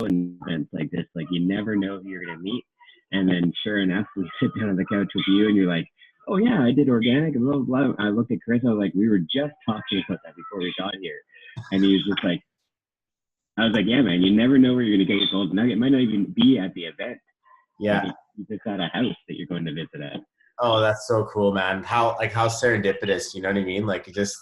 in events like this, like you never know who you're going to meet. And then sure enough, we sit down on the couch with you and you're like, oh yeah, I did organic and blah, blah, blah. I looked at Chris, I was like, we were just talking about that before we got here. And he was just like, I was like, yeah, man, you never know where you're going to get your gold nugget. It might not even be at the event. Yeah. Like, you just got a house that you're going to visit at. Oh, that's so cool, man. How serendipitous, you know what I mean? Like just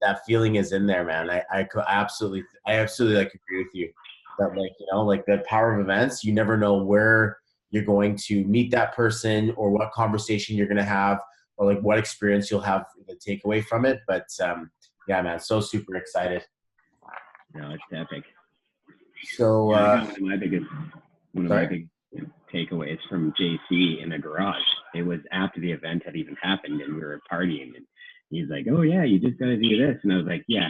that feeling is in there, man. I absolutely like agree with you that, like, you know, like the power of events, you never know where you're going to meet that person or what conversation you're going to have or like what experience you'll have to take away from it. But yeah, man, so super excited. No, it's epic. So one of my big takeaways from JC in the garage, it was after the event had even happened and we were partying, and he's like, oh yeah, you just got to do this. And I was like, yeah,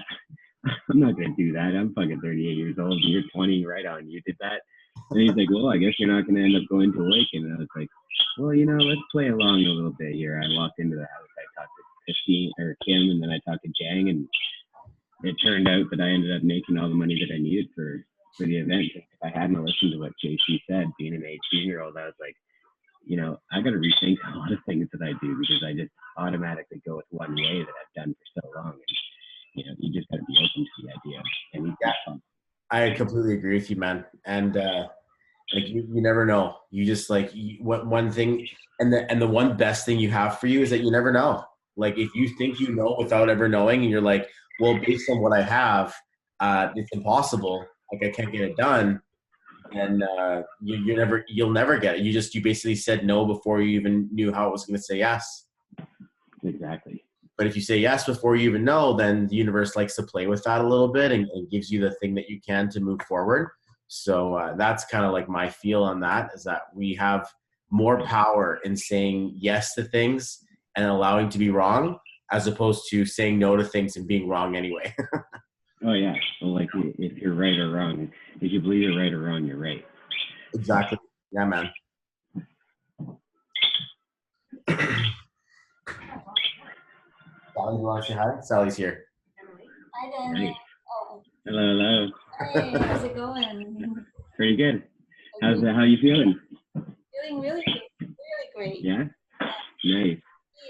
I'm not going to do that. I'm fucking 38 years old. You're 20, right on. You did that. And he's like, well, I guess you're not going to end up going to work. And I was like, well, you know, let's play along a little bit here. I walked into the house. I talked to Kim, and then I talked to Jang, and it turned out that I ended up making all the money that I needed for the event. If I hadn't listened to what JC said, being an 18-year-old, I was like, you know, I got to rethink a lot of things that I do because I just automatically go with one way that I've done for so long. And, you know, you just got to be open to the idea. And I completely agree with you, man. And like you never know. You just like what one thing, and the one best thing you have for you is that you never know. Like if you think you know without ever knowing, and you're like, well, based on what I have, it's impossible. Like I can't get it done, and you'll never get it. You basically said no before you even knew how it was going to say yes. Exactly. But if you say yes before you even know, then the universe likes to play with that a little bit and gives you the thing that you can to move forward. So that's kind of like my feel on that, is that we have more power in saying yes to things and allowing to be wrong, as opposed to saying no to things and being wrong anyway. Oh yeah. So like if you're right or wrong, if you believe you're right or wrong, you're right. Exactly. Yeah, man. Sally, you want to say hi? Sally's here. Hi, Dan. Nice. Oh. Hello. Hey, how's it going? Pretty good. How you feeling? Feeling really good. Really great. Yeah? Thank Nice.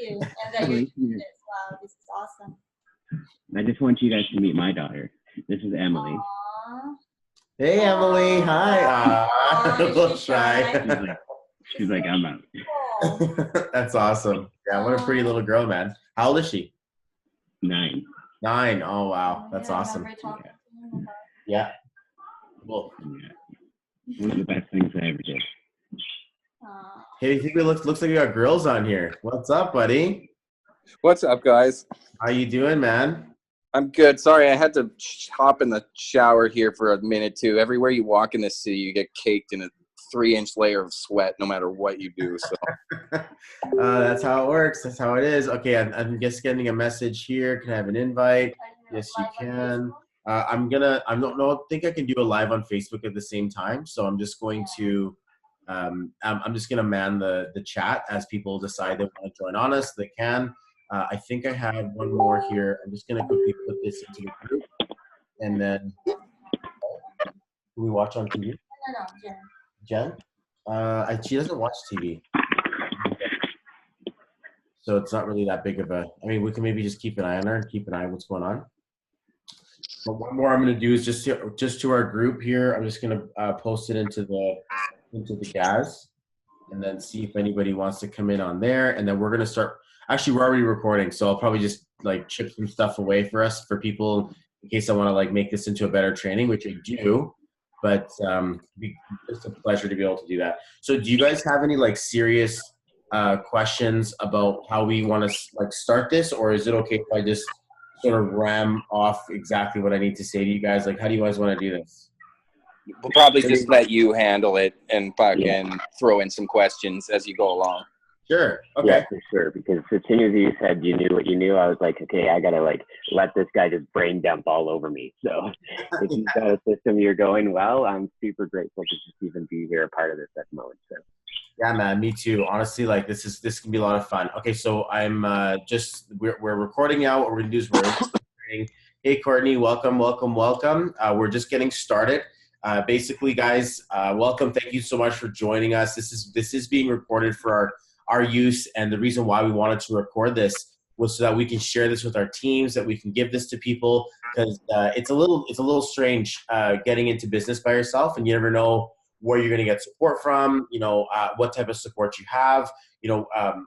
you. And that you're doing this. Wow, this is awesome. I just want you guys to meet my daughter. This is Emily. Aww. Hey, Emily. Hi. A little shy. She's like, I'm out. Oh. That's awesome. Yeah, what a pretty little girl, man. How old is she? 9. 9. Oh, wow. That's awesome. Yeah. Cool. Yeah. One of the best things I ever did. Hey, I think it looks like we got grills on here. What's up, buddy? What's up, guys? How you doing, man? I'm good. Sorry, I had to hop in the shower here for a minute, too. Everywhere you walk in this city, you get caked in a 3-inch layer of sweat, no matter what you do. So that's how it works. That's how it is. Okay, I'm just getting a message here. Can I have an invite? Yes, you can. I don't think I can do a live on Facebook at the same time. So I'm just going to, I'm just going to man the chat as people decide they want to join on us. They can. I think I had one more here. I'm just going to quickly put this into the group. And then, do we watch on TV? No, Jen? She doesn't watch TV. So it's not really that big of a, I mean, we can maybe just keep an eye on her and keep an eye on what's going on. But one more I'm going to do is just to our group here. I'm just going to post it into the Gaz, and then see if anybody wants to come in on there. And then we're going to start. Actually, we're already recording, so I'll probably just like chip some stuff away for us for people in case I want to like make this into a better training, which I do. But it's a pleasure to be able to do that. So, do you guys have any like serious questions about how we want to like start this, or is it okay if I just sort of ram off exactly what I need to say to you guys? Like, how do you guys want to do this? we'll probably just let you handle it and fucking throw in some questions as you go along. Sure. Okay. Yeah, for sure. Because as soon as you said you knew what you knew, I was like, okay, I gotta like let this guy just brain dump all over me. So if you've got a system you're going well, I'm super grateful to just even be here, a part of this at the moment. So. Yeah, man, me too. Honestly, like this can be a lot of fun. Okay, so I'm we're recording now. What we're gonna do is we're hey Courtney, welcome. We're just getting started. Basically, guys, welcome. Thank you so much for joining us. This is being recorded for our use, and the reason why we wanted to record this was so that we can share this with our teams, that we can give this to people, because it's a little strange getting into business by yourself, and you never know where you're going to get support from, what type of support you have,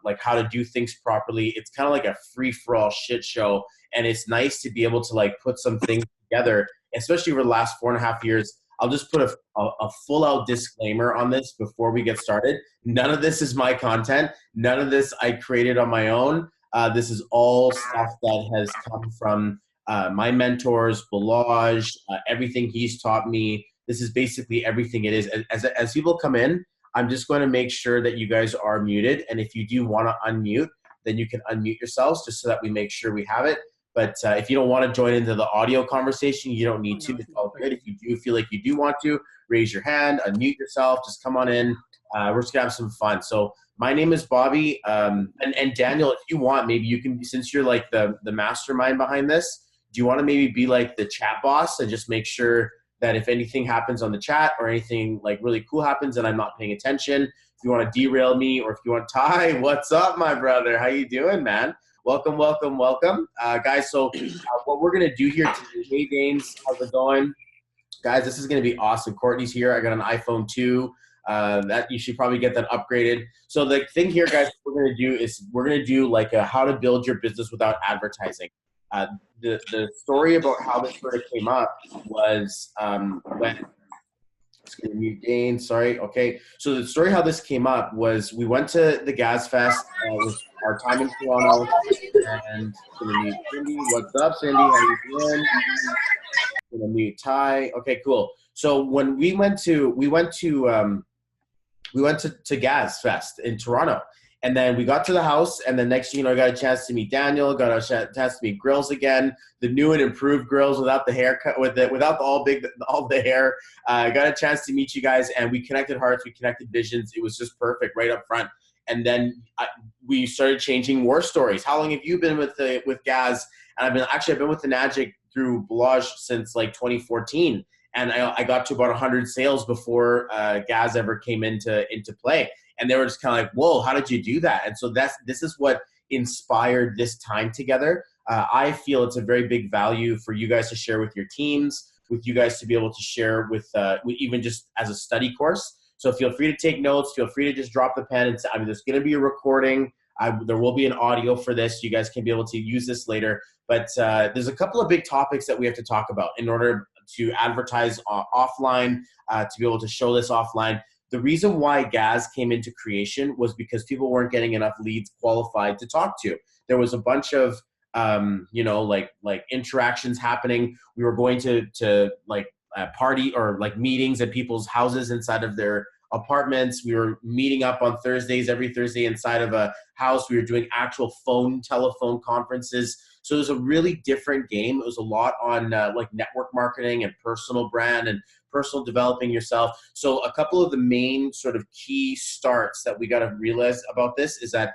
like how to do things properly. It's kind of like a free-for-all shit show, and it's nice to be able to like put some things together, especially over the last 4.5 years. I'll just put a full-out disclaimer on this before we get started. None of this is my content. None of this I created on my own. This is all stuff that has come from my mentors, Balaj, everything he's taught me. This is basically everything it is. As people come in, I'm just going to make sure that you guys are muted. And if you do want to unmute, then you can unmute yourselves just so that we make sure we have it. But if you don't want to join into the audio conversation, you don't need to. It's all good. If you do feel like you do want to, raise your hand, unmute yourself, just come on in. We're just going to have some fun. So my name is Bobby. And Daniel, if you want, maybe you can, since you're like the mastermind behind this, do you want to maybe be like the chat boss and just make sure that if anything happens on the chat or anything like really cool happens and I'm not paying attention, if you want to derail me, or if you want Ty, what's up, my brother? How you doing, man? Welcome. Guys, so what we're going to do here today, hey, Danes, how's it going? Guys, this is going to be awesome. Courtney's here. I got an iPhone 2. That you should probably get that upgraded. So the thing here, guys, what we're going to do is we're going to do like a how to build your business without advertising. The story about how this sort of came up was when it's going to mute Dane. Sorry. Okay. So the story how this came up was we went to the Gas Fest with our time in Toronto, and going to mute Cindy. What's up, Cindy? How you doing? Going to mute Ty. Okay, cool. So when we went to Gas Fest in Toronto. And then we got to the house, and then next thing you know, I got a chance to meet Daniel, got a chance to meet Grills again, the new and improved Grills without the haircut, without all the hair. I got a chance to meet you guys, and we connected hearts, we connected visions. It was just perfect right up front. And then we started changing war stories. How long have you been with Gaz? And I've been with the Nagic through Balaj since like 2014. And I got to about 100 sales before Gaz ever came into play. And they were just kind of like, whoa, how did you do that? And so this is what inspired this time together. I feel it's a very big value for you guys to share with your teams, with you guys to be able to share with even just as a study course. So feel free to take notes. Feel free to just drop the pen. There's going to be a recording. There will be an audio for this. You guys can be able to use this later. But there's a couple of big topics that we have to talk about in order to advertise offline, to be able to show this offline. The reason why Gaz came into creation was because people weren't getting enough leads qualified to talk to. There was a bunch of, like interactions happening. We were going to like a party or like meetings at people's houses inside of their apartments. We were meeting up on Thursdays, every Thursday inside of a house. We were doing actual telephone conferences. So it was a really different game. It was a lot on like network marketing and personal brand and personal developing yourself. So a couple of the main sort of key starts that we got to realize about this is that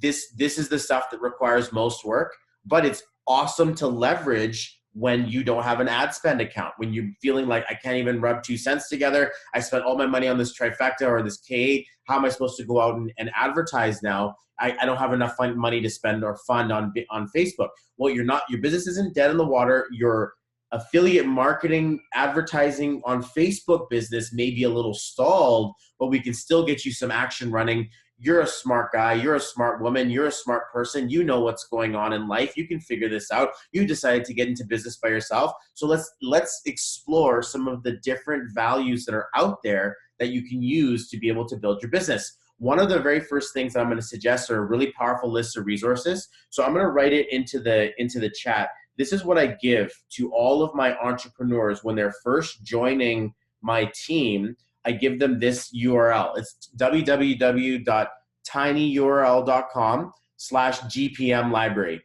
this is the stuff that requires most work, but it's awesome to leverage when you don't have an ad spend account, when you're feeling like I can't even rub 2 cents together. I spent all my money on this trifecta or this K. How am I supposed to go out and advertise now? I don't have enough money to spend or fund on Facebook. Well, your business isn't dead in the water. Your affiliate marketing advertising on Facebook business may be a little stalled, but we can still get you some action running. You're a smart guy. You're a smart woman. You're a smart person. You know what's going on in life. You can figure this out. You decided to get into business by yourself. So let's explore some of the different values that are out there that you can use to be able to build your business. One of the very first things that I'm going to suggest are a really powerful list of resources. So I'm going to write it into the chat. This is what I give to all of my entrepreneurs when they're first joining my team. I give them this URL. It's www.tinyurl.com/GPM library.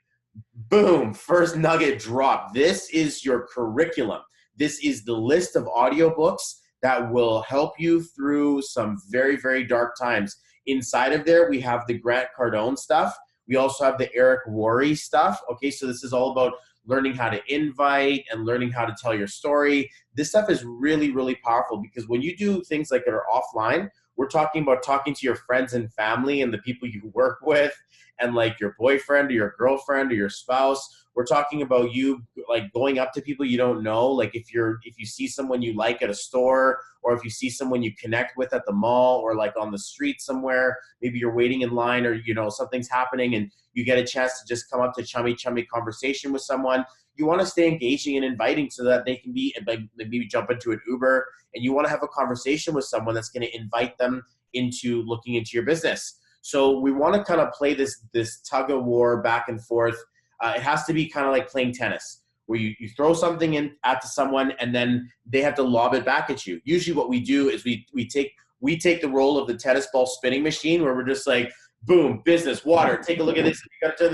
Boom, first nugget drop. This is your curriculum. This is the list of audiobooks that will help you through some very, very dark times. Inside of there, we have the Grant Cardone stuff. We also have the Eric Worre stuff. Okay, so this is all about learning how to invite and learning how to tell your story. This stuff is really, really powerful because when you do things like that are offline, we're talking about talking to your friends and family and the people you work with and like your boyfriend or your girlfriend or your spouse. We're talking about you like going up to people you don't know. Like if you see someone you like at a store, or if you see someone you connect with at the mall or like on the street somewhere, maybe you're waiting in line or, you know, something's happening and you get a chance to just come up to chummy conversation with someone. You want to stay engaging and inviting so that they can be, like, maybe jump into an Uber, and you want to have a conversation with someone that's going to invite them into looking into your business. So we want to kind of play this tug of war back and forth. It has to be kind of like playing tennis, where you throw something in at someone and then they have to lob it back at you. Usually what we do is we take the role of the tennis ball spinning machine, where we're just like, boom, business, water, take a look at this,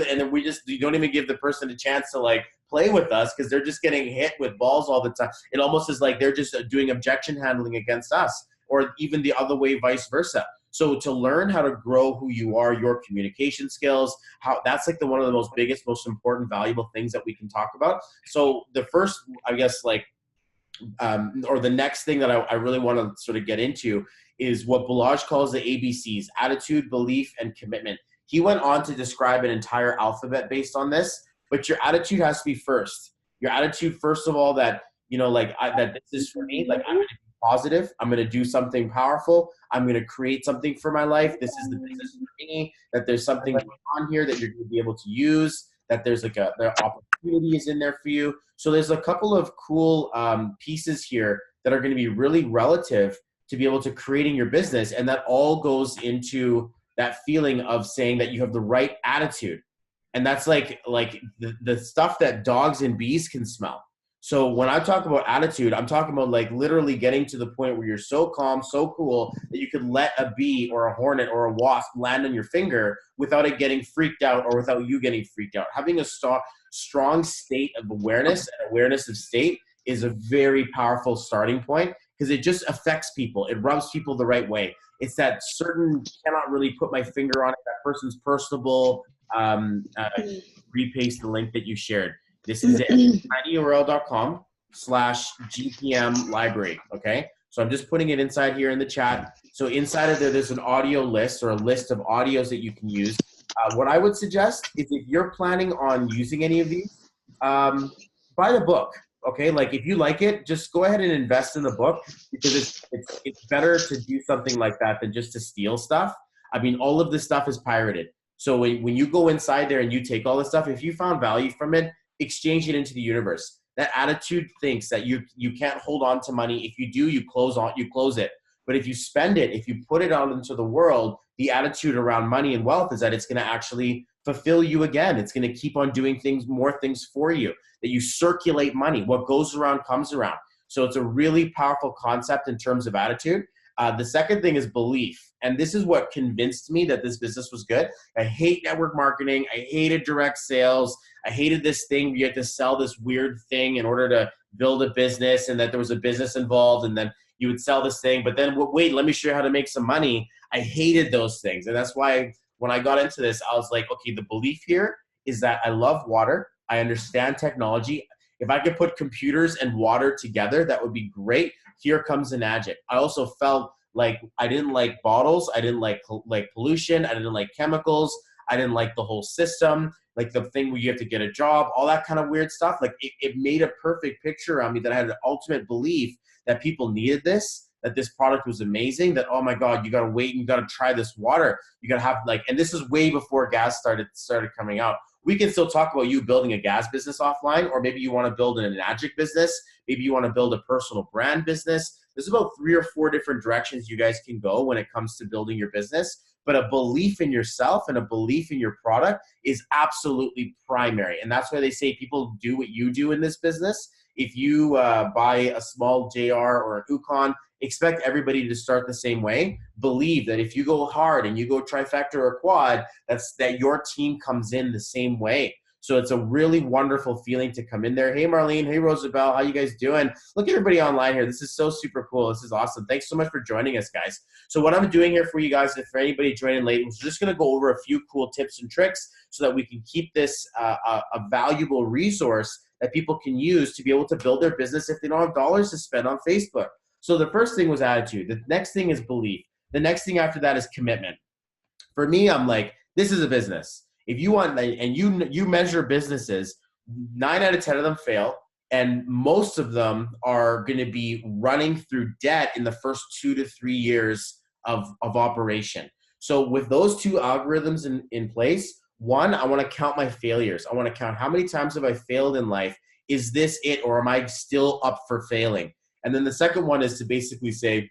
and then you don't even give the person a chance to like play with us because they're just getting hit with balls all the time. It almost is like they're just doing objection handling against us, or even the other way, vice versa. So to learn how to grow who you are, your communication skills, that's like one of the most important, valuable things that we can talk about. So the first, I guess, like, or the next thing that I really want to sort of get into is what Balazs calls the ABCs: attitude, belief, and commitment. He went on to describe an entire alphabet based on this, but your attitude has to be first. Your attitude, first of all, that, you know, like that this is for me, like I'm going to be positive, I'm going to do something powerful, I'm going to create something for my life, this is the business for me, that there's something going on here that you're going to be able to use, that there's like there are opportunities in there for you. So there's a couple of cool pieces here that are going to be really relative to be able to creating your business, and that all goes into that feeling of saying that you have the right attitude. And that's like the stuff that dogs and bees can smell. So when I talk about attitude, I'm talking about like literally getting to the point where you're so calm, so cool that you could let a bee or a hornet or a wasp land on your finger without it getting freaked out, or without you getting freaked out. Having a strong state of awareness and awareness of state is a very powerful starting point, because it just affects people. It rubs people the right way. It's that certain, cannot really put my finger on it, that person's personable. Repaste the link that you shared. This is it, tinyurl.com/GPM library. Okay. So I'm just putting it inside here in the chat. So inside of there's an audio list, or a list of audios that you can use. What I would suggest is, if you're planning on using any of these, buy the book. Okay, like if you like it, just go ahead and invest in the book, because it's better to do something like that than just to steal stuff. I mean, all of this stuff is pirated. So when you go inside there and you take all this stuff, if you found value from it, exchange it into the universe. That attitude thinks that you can't hold on to money. If you do, you close it. But if you spend it, if you put it out into the world, the attitude around money and wealth is that it's going to actually fulfill you again. It's going to keep on doing more things for you, that you circulate money. What goes around comes around. So it's a really powerful concept in terms of attitude. The second thing is belief. And this is what convinced me that this business was good. I hate network marketing. I hated direct sales. I hated this thing where you had to sell this weird thing in order to build a business, and that there was a business involved, and then you would sell this thing, but then wait, let me show you how to make some money. I hated those things. And that's why when I got into this, I was like, okay, the belief here is that I love water. I understand technology. If I could put computers and water together, that would be great. Here comes the magic. I also felt like I didn't like bottles. I didn't like pollution. I didn't like chemicals. I didn't like the whole system, like the thing where you have to get a job, all that kind of weird stuff. Like it made a perfect picture around me that I had an ultimate belief that people needed this, that this product was amazing, that, oh my God, you got to wait and you got to try this water. You got to have and this is way before gas started coming out. We can still talk about you building a gas business offline, or maybe you want to build an Enagic business. Maybe you want to build a personal brand business. There's about 3 or 4 different directions you guys can go when it comes to building your business. But a belief in yourself and a belief in your product is absolutely primary. And that's why they say people do what you do in this business. If you buy a small JR or an Ukon, expect everybody to start the same way. Believe that if you go hard and you go trifecta or quad, that your team comes in the same way. So it's a really wonderful feeling to come in there. Hey, Marlene. Hey, Rosabelle. How you guys doing? Look at everybody online here. This is so super cool. This is awesome. Thanks so much for joining us, guys. So what I'm doing here for you guys, if for anybody joining late, we're just going to go over a few cool tips and tricks so that we can keep this a valuable resource that people can use to be able to build their business if they don't have dollars to spend on Facebook. So the first thing was attitude. The next thing is belief. The next thing after that is commitment. For me, I'm like, this is a business. If you want, and you measure businesses, 9 out of 10 of them fail, and most of them are going to be running through debt in the first 2 to 3 years of operation. So with those two algorithms in place, one, I want to count my failures. I want to count how many times have I failed in life. Is this it, or am I still up for failing? And then the second one is to basically say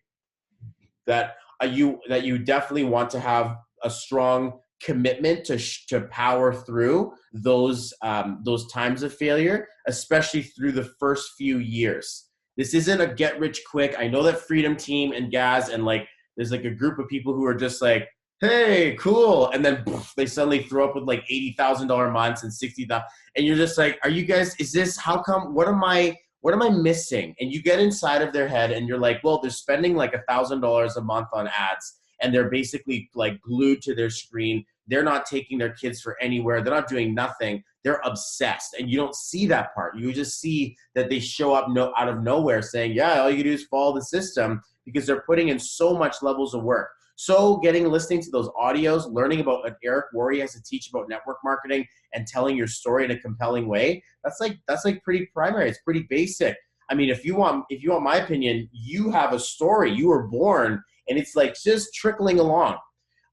that you definitely want to have a strong commitment to power through those times of failure, especially through the first few years. This isn't a get rich quick. I know that Freedom Team and Gaz and like there's like a group of people who are just like, hey, cool, and then poof, they suddenly throw up with like $80,000 months and $60,000, and you're just like, are you guys? Is this how come? What am I missing? And you get inside of their head, and you're like, well, they're spending like $1,000 a month on ads, and they're basically like glued to their screen. They're not taking their kids for anywhere. They're not doing nothing. They're obsessed. And you don't see that part. You just see that they show up out of nowhere saying, yeah, all you can do is follow the system, because they're putting in so much levels of work. So listening to those audios, learning about what Eric Worre has to teach about network marketing and telling your story in a compelling way, that's like pretty primary. It's pretty basic. I mean, if you want my opinion, you have a story. You were born, and it's like just trickling along.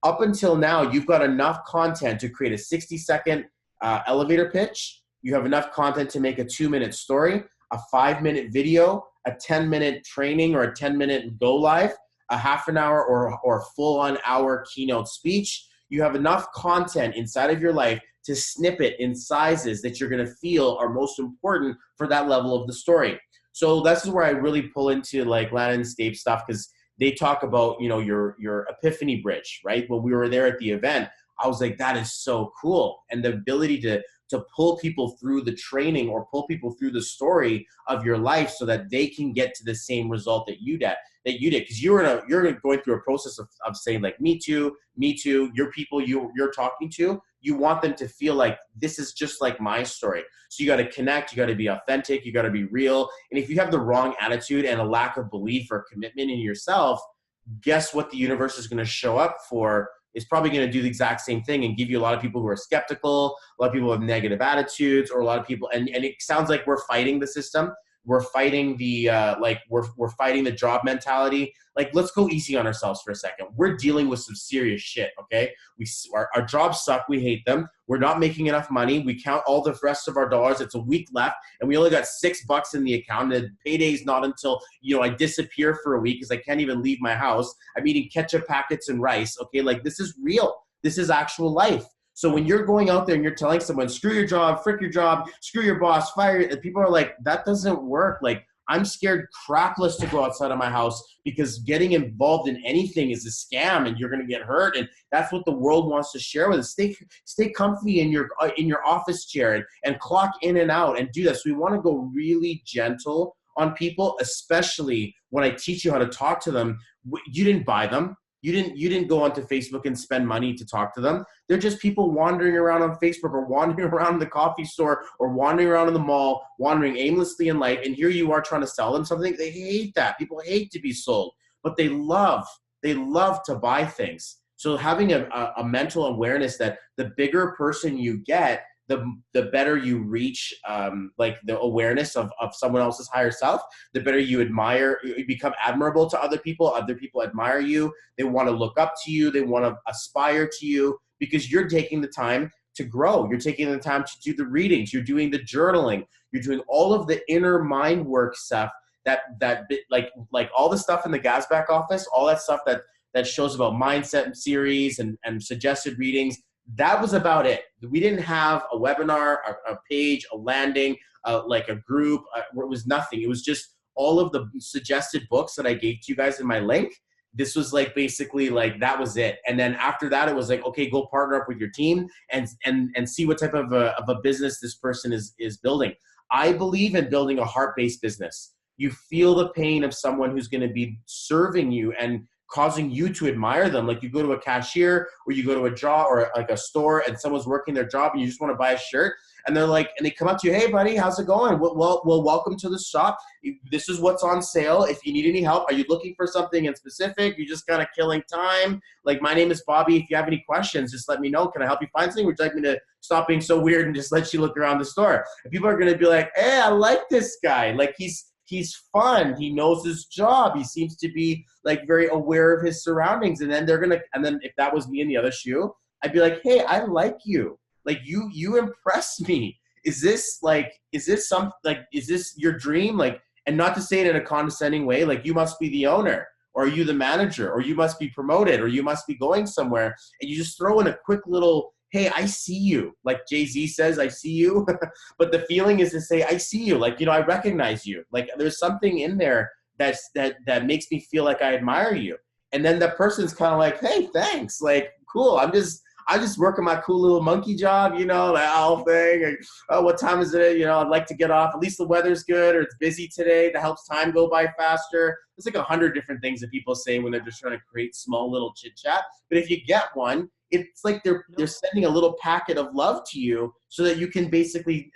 Up until now, you've got enough content to create a 60-second elevator pitch. You have enough content to make a 2-minute story, a 5-minute video, a 10-minute training or a 10-minute go live, a half an hour or full-on hour keynote speech. You have enough content inside of your life to snip it in sizes that you're going to feel are most important for that level of the story. So this is where I really pull into like Lannon Stape stuff, because they talk about, you know, your epiphany bridge, right? When we were there at the event, I was like, that is so cool. And the ability to pull people through the training or pull people through the story of your life so that they can get to the same result that you did. Because you're going through a process of saying like, me too, your people you're talking to, you want them to feel like this is just like my story. So you got to connect, you got to be authentic, you got to be real. And if you have the wrong attitude and a lack of belief or commitment in yourself, guess what the universe is going to show up for? Is probably going to do the exact same thing and give you a lot of people who are skeptical, a lot of people with negative attitudes, or a lot of people, and it sounds like we're fighting the system. We're fighting the we're fighting the job mentality. Like, let's go easy on ourselves for a second. We're dealing with some serious shit, okay? Our jobs suck. We hate them. We're not making enough money. We count all the rest of our dollars. It's a week left, and we only got $6 in the account. And the payday's not until, you know, I disappear for a week because I can't even leave my house. I'm eating ketchup packets and rice, okay? Like, this is real. This is actual life. So when you're going out there and you're telling someone, screw your job, frick your job, screw your boss, fire it, and people are like, that doesn't work. Like, I'm scared crapless to go outside of my house because getting involved in anything is a scam and you're going to get hurt. And that's what the world wants to share with us. Stay comfy in your office chair and clock in and out and do that. So we want to go really gentle on people, especially when I teach you how to talk to them. You didn't buy them. You didn't go onto Facebook and spend money to talk to them. They're just people wandering around on Facebook or wandering around the coffee store or wandering around in the mall, wandering aimlessly in life. And here you are trying to sell them something. They hate that. People hate to be sold, but they love to buy things. So having a mental awareness that the bigger person you get, the better you reach like the awareness of someone else's higher self, the better you become admirable to other people admire you, they want to look up to you, they want to aspire to you, because you're taking the time to grow, you're taking the time to do the readings, you're doing the journaling, you're doing all of the inner mind work stuff that like all the stuff in the Gaz back office, all that stuff that shows about mindset series and suggested readings. That was about it. We didn't have a webinar, a page, a landing, like a group. It was nothing. It was just all of the suggested books that I gave to you guys in my link this was like basically like that was it. And then after that, it was like, okay, go partner up with your team and see what type of a business this person is building. I believe in building a heart-based business. You feel the pain of someone who's going to be serving you and causing you to admire them. Like you go to a cashier or you go to a job or like a store and someone's working their job and you just want to buy a shirt and they're like, and they come up to you, hey buddy, how's it going? Well, welcome to the shop. This is what's on sale. If you need any help, are you looking for something in specific? You're just kind of killing time. Like, my name is Bobby. If you have any questions, just let me know. Can I help you find something? Would you like me to stop being so weird and just let you look around the store? And people are going to be like, hey, I like this guy. Like he's fun. He knows his job. He seems to be like very aware of his surroundings. And then and then if that was me in the other shoe, I'd be like, hey, I like you. Like you impress me. Is this your dream? Like, and not to say it in a condescending way, like you must be the owner or are you the manager or you must be promoted or you must be going somewhere. And you just throw in a quick little, hey, I see you. Like Jay-Z says, I see you. But the feeling is to say, I see you. Like, I recognize you. Like there's something in there that makes me feel like I admire you. And then the person's kind of like, hey, thanks. Like, cool. I just working my cool little monkey job, that whole thing. And, oh, what time is it? I'd like to get off. At least the weather's good or it's busy today. That helps time go by faster. There's like 100 different things that people say when they're just trying to create small little chit chat. But if you get one, it's like they're sending a little packet of love to you so that you can basically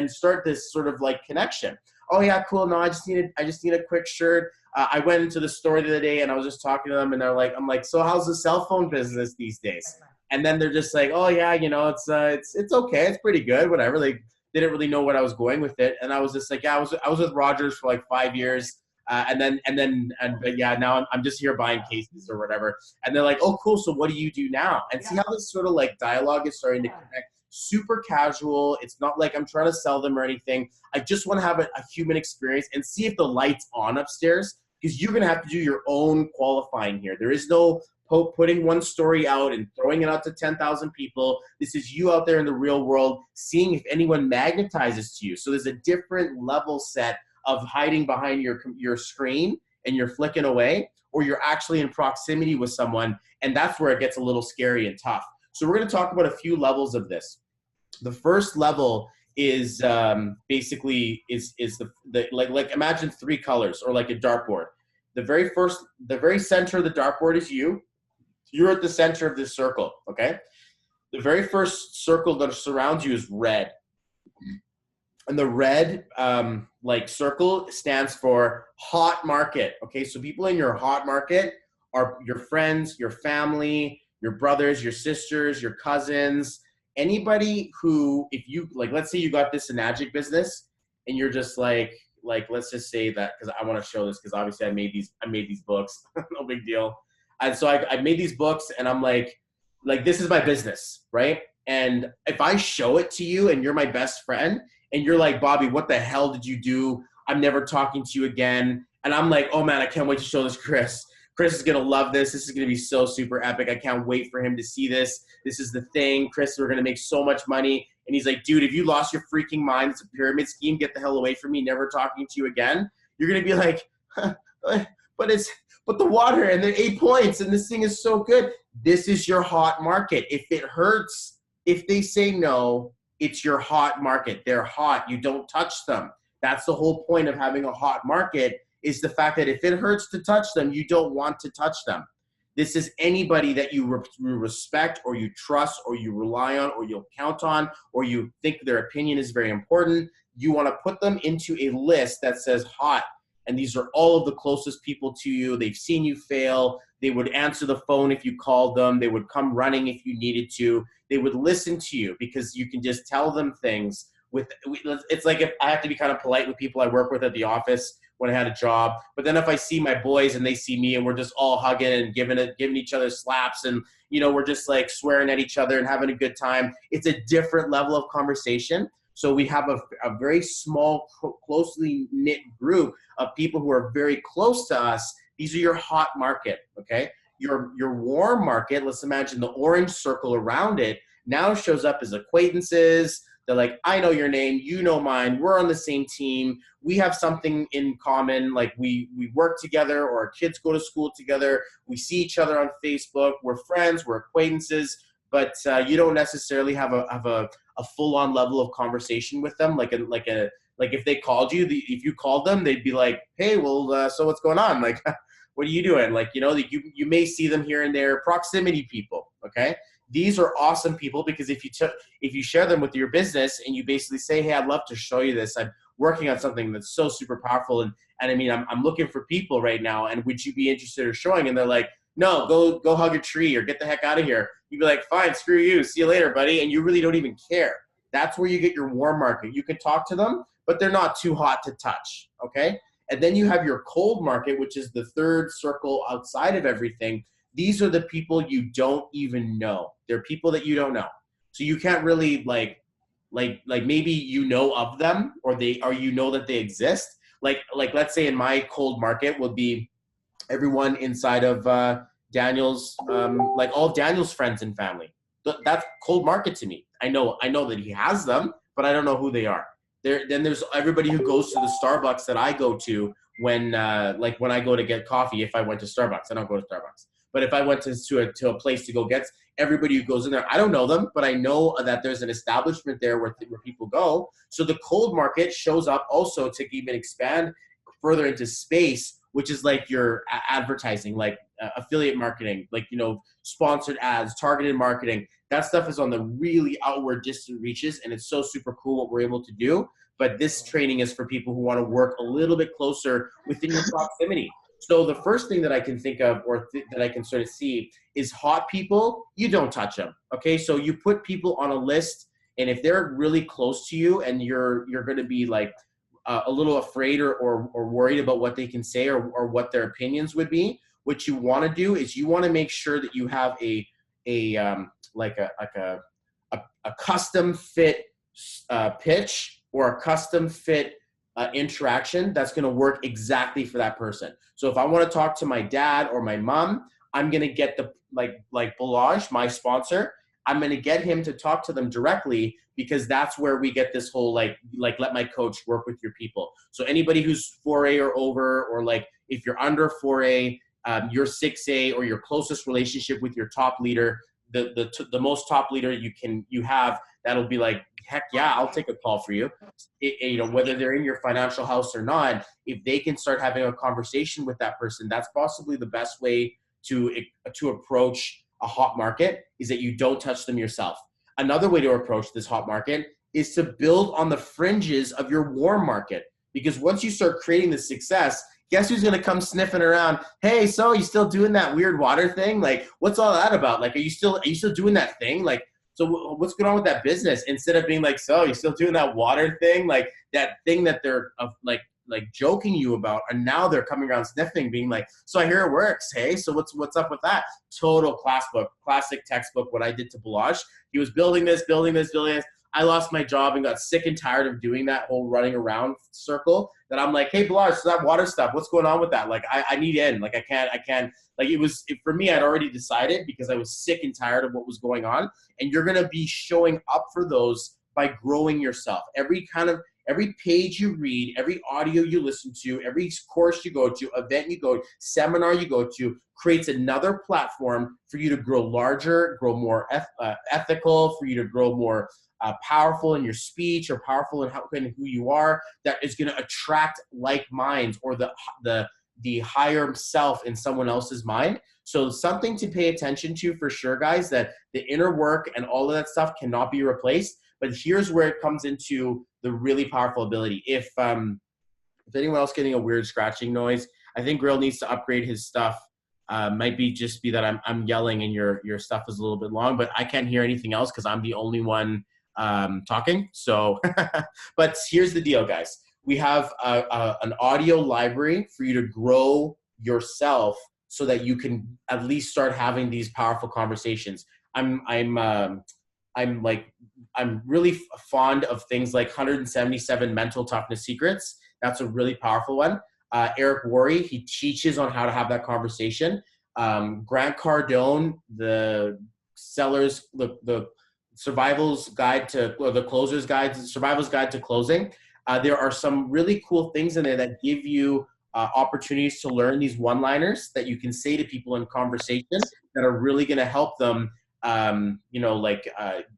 start this sort of like connection. Oh yeah, cool. No, I just need a quick shirt. I went into the store the other day and I was just talking to them and I'm like, so how's the cell phone business these days? And then they're just like, oh yeah, it's okay. It's pretty good. Whatever. They didn't really know what I was going with it. And I was just like, yeah, I was with Rogers for like 5 years. But yeah, now I'm just here buying cases or whatever. And they're like, oh, cool. So what do you do now? And see how this sort of like dialogue is starting to connect. Super casual. It's not like I'm trying to sell them or anything. I just want to have a human experience and see if the light's on upstairs, because you're going to have to do your own qualifying here. There is no putting one story out and throwing it out to 10,000 people. This is you out there in the real world, seeing if anyone magnetizes to you. So there's a different level set of hiding behind your screen and you're flicking away, or you're actually in proximity with someone, and that's where it gets a little scary and tough. So we're going to talk about a few levels of this. The first level is basically like imagine 3 colors or like a dartboard. The very center of the dartboard is you. You're at the center of this circle, okay? The very first circle that surrounds you is red. And the red circle stands for hot market, okay? So people in your hot market are your friends, your family, your brothers, your sisters, your cousins, anybody who, if you, like, let's say you got this Enagic business and you're just like, let's just say that, because I want to show this, because obviously I made these books, no big deal. And so I made these books and I'm like, this is my business, right? And if I show it to you and you're my best friend and you're like, Bobby, what the hell did you do? I'm never talking to you again. And I'm like, oh man, I can't wait to show this Chris. Chris is going to love this. This is going to be so super epic. I can't wait for him to see this. This is the thing. Chris, we're going to make so much money. And he's like, dude, if you lost your freaking mind, it's a pyramid scheme. Get the hell away from me. Never talking to you again. You're going to be like, but the water and the 8 points and this thing is so good. This is your hot market. If it hurts, if they say no, it's your hot market. They're hot. You don't touch them. That's the whole point of having a hot market, is the fact that if it hurts to touch them, you don't want to touch them. This is anybody that you respect or you trust or you rely on or you'll count on or you think their opinion is very important. You want to put them into a list that says hot. And these are all of the closest people to you. They've seen you fail. They would answer the phone if you called them. They would come running if you needed to. They would listen to you because you can just tell them things. It's like, if I have to be kind of polite with people I work with at the office when I had a job. But then if I see my boys and they see me and we're just all hugging and giving each other slaps and, we're just like swearing at each other and having a good time, it's a different level of conversation. So we have a very small, closely knit group of people who are very close to us. These are your hot market, okay? Your warm market, let's imagine the orange circle around it, now shows up as acquaintances, They're like, I know your name, you know mine, we're on the same team, we have something in common, like we work together, or our kids go to school together, we see each other on Facebook, we're friends, we're acquaintances, but you don't necessarily have a full-on level of conversation with them, like if they called you, if you called them, they'd be like, hey, well, so what's going on? Like, what are you doing? Like, you know, you may see them here and there, proximity people, okay? These are awesome people because if you share them with your business and you basically say, hey, I'd love to show you this. I'm working on something that's so super powerful. And I mean, I'm looking for people right now. And would you be interested in showing? And they're like, no, go hug a tree or get the heck out of here. You'd be like, fine, screw you. See you later, buddy. And you really don't even care. That's where you get your warm market. You can talk to them, but they're not too hot to touch, okay? And then you have your cold market, which is the third circle outside of everything. These are the people you don't even know. They're people that you don't know. So you can't really like maybe you know of them or you know that they exist. Like let's say in my cold market would be everyone inside of Daniel's, like all of Daniel's friends and family. That's cold market to me. I know that he has them, but I don't know who they are. Then there's everybody who goes to the Starbucks that I go to when I go to get coffee. If I went to Starbucks, I don't go to Starbucks. But if I went to a place to go get, everybody who goes in there, I don't know them, but I know that there's an establishment there where people go. So the cold market shows up also to even expand further into space, which is like your advertising, like affiliate marketing, like, you know, sponsored ads, targeted marketing. That stuff is on the really outward distant reaches, and it's so super cool what we're able to do. But this training is for people who want to work a little bit closer within your proximity. So the first thing that I can think of or that I can sort of see is hot people, you don't touch them, okay? So you put people on a list, and if they're really close to you and you're going to be like a little afraid or worried about what they can say or what their opinions would be, what you want to do is you want to make sure that you have a custom fit pitch or a custom fit interaction that's going to work exactly for that person. So if I want to talk to my dad or my mom, I'm going to get the like Balaj, my sponsor, I'm going to get him to talk to them directly, because that's where we get this whole like let my coach work with your people. So anybody who's 4A or over, or like if you're under 4A, your 6A or your closest relationship with your top leader, the most top leader you have, that'll be like, heck yeah, I'll take a call for you. You know, whether they're in your financial house or not, if they can start having a conversation with that person, that's possibly the best way to approach a hot market, is that you don't touch them yourself. Another way to approach this hot market is to build on the fringes of your warm market, because once you start creating the success, guess who's going to come sniffing around? Hey, so you still doing that weird water thing? Like, what's all that about? Like, are you still doing that thing? Like, so what's going on with that business? Instead of being like, so you still doing that water thing? Like that thing that they're like joking you about, and now they're coming around sniffing, being like, so I hear it works. Hey, so what's up with that? Total classic textbook, what I did to Balaj. He was building this. I lost my job and got sick and tired of doing that whole running around circle, that I'm like, hey, Balaj, so that water stuff, what's going on with that? Like, I need in. Like, I can't. Like, for me, I'd already decided, because I was sick and tired of what was going on. And you're going to be showing up for those by growing yourself. Every page you read, every audio you listen to, every course you go to, event you go to, seminar you go to, creates another platform for you to grow larger, grow more ethical, for you to grow more powerful in your speech, or powerful in who you are, that is going to attract like minds, or the higher self in someone else's mind. So something to pay attention to for sure, guys, that the inner work and all of that stuff cannot be replaced. But here's where it comes into the really powerful ability. If anyone else getting a weird scratching noise, I think Grill needs to upgrade his stuff. Might be that I'm yelling and your stuff is a little bit long, but I can't hear anything else because I'm the only one talking. So, but here's the deal, guys. We have an audio library for you to grow yourself, so that you can at least start having these powerful conversations. I'm really fond of things like 177 mental toughness secrets. That's a really powerful one. Eric Worre, he teaches on how to have that conversation. Grant Cardone, the sellers, the Survival's Guide to, or the Closer's Guide, Survival's Guide to Closing. There are some really cool things in there that give you opportunities to learn these one-liners that you can say to people in conversation that are really going to help them,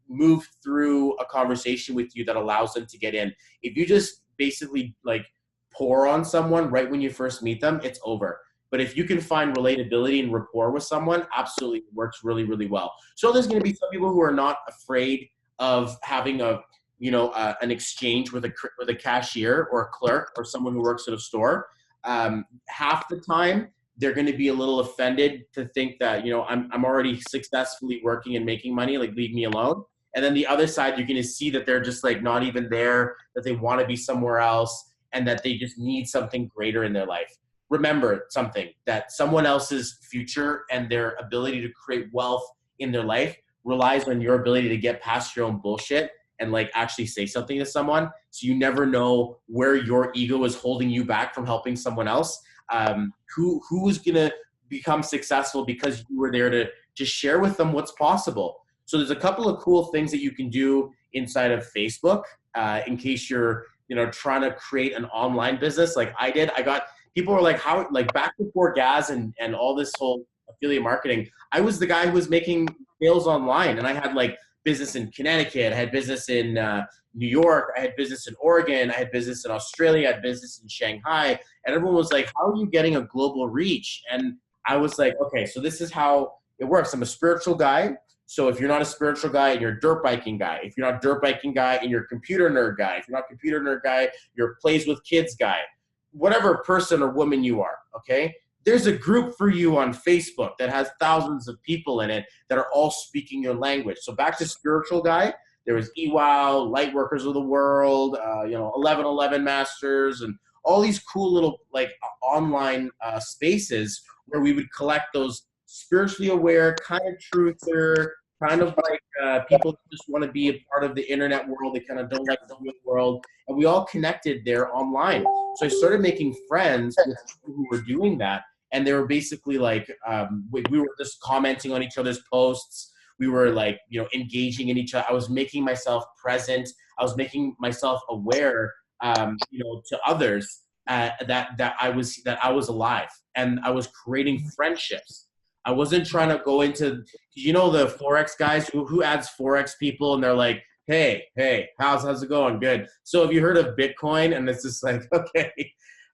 move through a conversation with you that allows them to get in. If you just basically like pour on someone right when you first meet them, it's over. But if you can find relatability and rapport with someone, absolutely works really, really well. So there's going to be some people who are not afraid of having an exchange with a cashier or a clerk or someone who works at a store. Half the time, they're going to be a little offended to think that, I'm already successfully working and making money, like leave me alone. And then the other side, you're going to see that they're just like not even there, that they want to be somewhere else, and that they just need something greater in their life. Remember something, that someone else's future and their ability to create wealth in their life relies on your ability to get past your own bullshit and like actually say something to someone. So you never know where your ego is holding you back from helping someone else. Who's gonna become successful because you were there to just share with them what's possible. So there's a couple of cool things that you can do inside of Facebook in case you're trying to create an online business like I did. People were like, how, like back before Gaz and all this whole affiliate marketing, I was the guy who was making sales online, and I had like business in Connecticut, I had business in New York, I had business in Oregon, I had business in Australia, I had business in Shanghai, and everyone was like, how are you getting a global reach? And I was like, okay, so this is how it works. I'm a spiritual guy. So if you're not a spiritual guy and you're a dirt biking guy, if you're not a dirt biking guy and you're a computer nerd guy, if you're not a computer nerd guy, you're a plays with kids guy, whatever person or woman you are, okay? There's a group for you on Facebook that has thousands of people in it that are all speaking your language. So back to spiritual guy, there was EWOW, Lightworkers of the World, 1111 Masters, and all these cool little like online spaces where we would collect those spiritually aware, kind of truther, kind of like people that just want to be a part of the internet world. They kind of don't like the real world. And we all connected there online. So I started making friends with people who were doing that. And they were basically like, we were just commenting on each other's posts. We were like, engaging in each other. I was making myself present. I was making myself aware, to others that I was alive, and I was creating friendships. I wasn't trying to go into, the Forex guys who adds Forex people, and they're like, hey, how's it going? Good. So have you heard of Bitcoin? And it's just like, okay,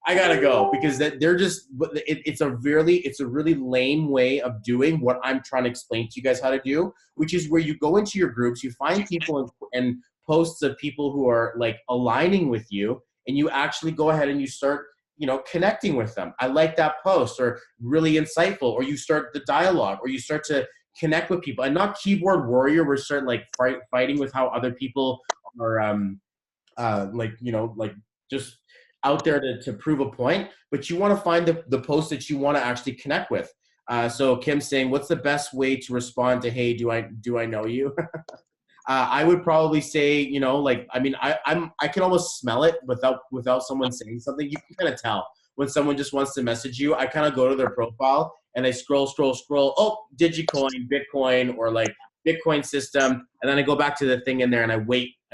I gotta go, because they're just, it's a really lame way of doing what I'm trying to explain to you guys how to do, which is where you go into your groups, you find people and posts of people who are like aligning with you, and you actually go ahead and you start connecting with them. I like that post, or really insightful, or you start the dialogue, or you start to connect with people, and not keyboard warrior. We're starting like fighting with how other people are, just out there to prove a point, but you want to find the post that you want to actually connect with. So Kim's saying, what's the best way to respond to, hey, do I know you? I would probably say, I can almost smell it without someone saying something. You can kind of tell when someone just wants to message you. I kind of go to their profile and I scroll. Oh, Digicoin, Bitcoin, or like Bitcoin system. And then I go back to the thing in there and I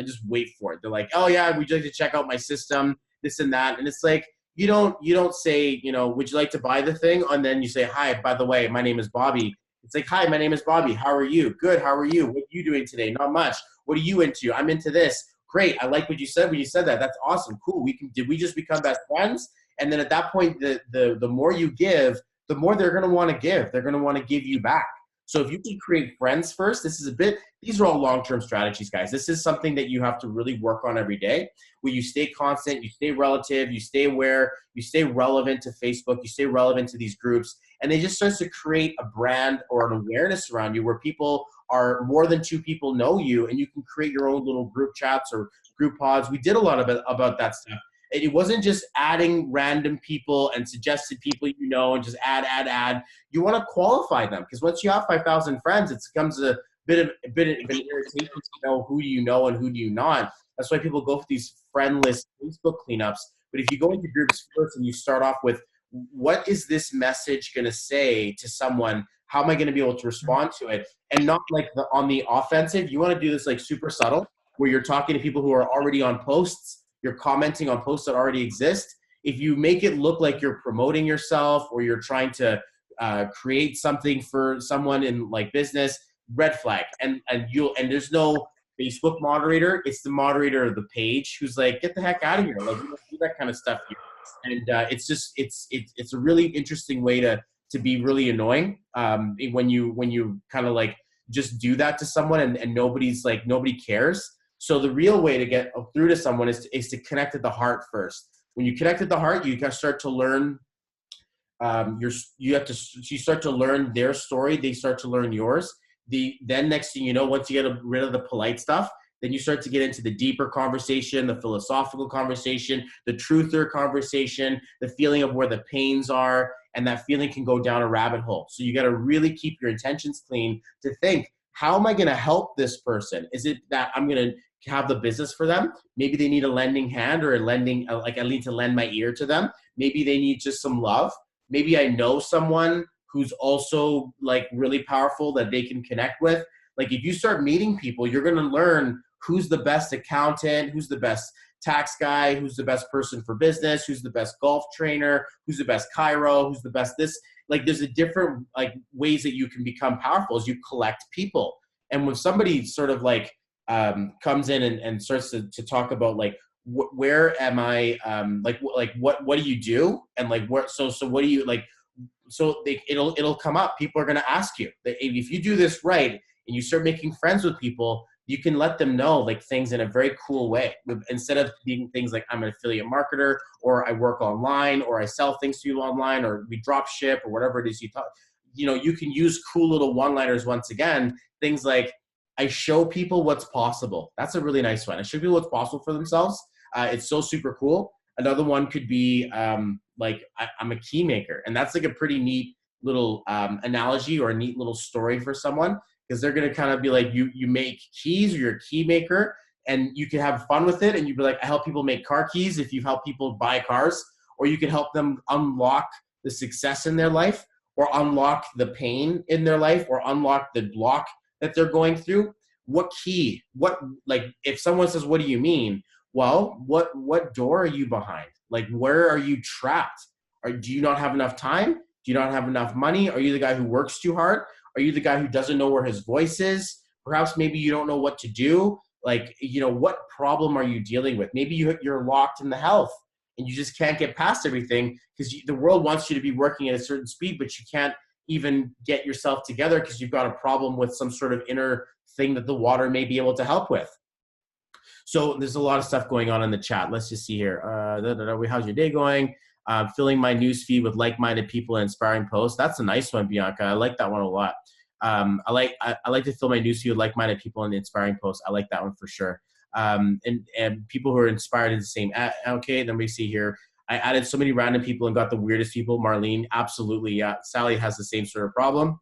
just wait for it. They're like, oh yeah, would you like to check out my system? This and that. And it's like, you don't say, would you like to buy the thing? And then you say, hi, by the way, my name is Bobby. It's like, hi, my name is Bobby. How are you? Good. How are you? What are you doing today? Not much. What are you into? I'm into this. Great. I like what you said when you said that. That's awesome. Cool. Did we just become best friends? And then at that point, the more you give, the more they're going to want to give. They're going to want to give you back. So if you can create friends first, these are all long-term strategies, guys. This is something that you have to really work on every day, where you stay constant, you stay relative, you stay aware, you stay relevant to Facebook, you stay relevant to these groups, and they just starts to create a brand or an awareness around you where people are, more than two people know you, and you can create your own little group chats or group pods. We did a lot about that stuff. It wasn't just adding random people and suggested people and just add. You want to qualify them, because once you have 5,000 friends, it becomes a bit of an irritation to know who you know and who do you not. That's why people go for these friendless Facebook cleanups. But if you go into groups first and you start off with, what is this message going to say to someone? how am I going to be able to respond to it? And not like on the offensive. You want to do this like super subtle, where you're talking to people who are already on posts, you're commenting on posts that already exist. If you make it look like you're promoting yourself or you're trying to create something for someone in like business, red flag. And there's no Facebook moderator. It's the moderator of the page who's like, get the heck out of here. Like, we don't do that kind of stuff here. And it's a really interesting way to be really annoying when you kind of like just do that to someone and nobody cares. So the real way to get through to someone is to connect at the heart first. When you connect at the heart, you can start to learn you start to learn their story. They start to learn yours. Then next thing you know, once you get rid of the polite stuff, then you start to get into the deeper conversation, the philosophical conversation, the truther conversation, the feeling of where the pains are, and that feeling can go down a rabbit hole. So you got to really keep your intentions clean to think, how am I going to help this person? Is it that I'm going to have the business for them? Maybe they need a lending hand or I need to lend my ear to them. Maybe they need just some love. Maybe I know someone who's also like really powerful that they can connect with. Like if you start meeting people, you're going to learn who's the best accountant, who's the best tax guy, who's the best person for business, who's the best golf trainer, who's the best chiro, who's the best this. Like there's a different like ways that you can become powerful as you collect people. And when somebody sort of like comes in and starts to talk about like, where am I, what do you do? And like, so what do you like? So it'll come up. People are going to ask you that if you do this right and you start making friends with people, you can let them know like things in a very cool way. Instead of being things like I'm an affiliate marketer, or I work online, or I sell things to you online, or we drop ship, or whatever it is you can use cool little one-liners. Once again, things like I show people what's possible. That's a really nice one. I show people what's possible for themselves. It's so super cool. Another one could be like I'm a key maker, and that's like a pretty neat little analogy or a neat little story for someone, because they're going to kind of be like, you make keys, or you're a key maker, and you can have fun with it. And you'd be like, I help people make car keys if you help people buy cars, or you can help them unlock the success in their life, or unlock the pain in their life, or unlock the block that they're going through. What key? Like if someone says, what do you mean? Well, what door are you behind? Like, where are you trapped? Do you not have enough time? Do you not have enough money? Are you the guy who works too hard? Are you the guy who doesn't know where his voice is? Perhaps maybe you don't know what to do. Like, what problem are you dealing with? Maybe you're locked in the health and you just can't get past everything because the world wants you to be working at a certain speed, but you can't even get yourself together because you've got a problem with some sort of inner thing that the water may be able to help with. So there's a lot of stuff going on in the chat. Let's just see here. How's your day going? Filling my newsfeed with like-minded people and inspiring posts. That's a nice one, Bianca. I like that one a lot. I like to fill my newsfeed with like-minded people and inspiring posts. I like that one for sure. And people who are inspired in the same. Okay, let me see here. I added so many random people and got the weirdest people. Marlene, absolutely. Yeah, Sally has the same sort of problem.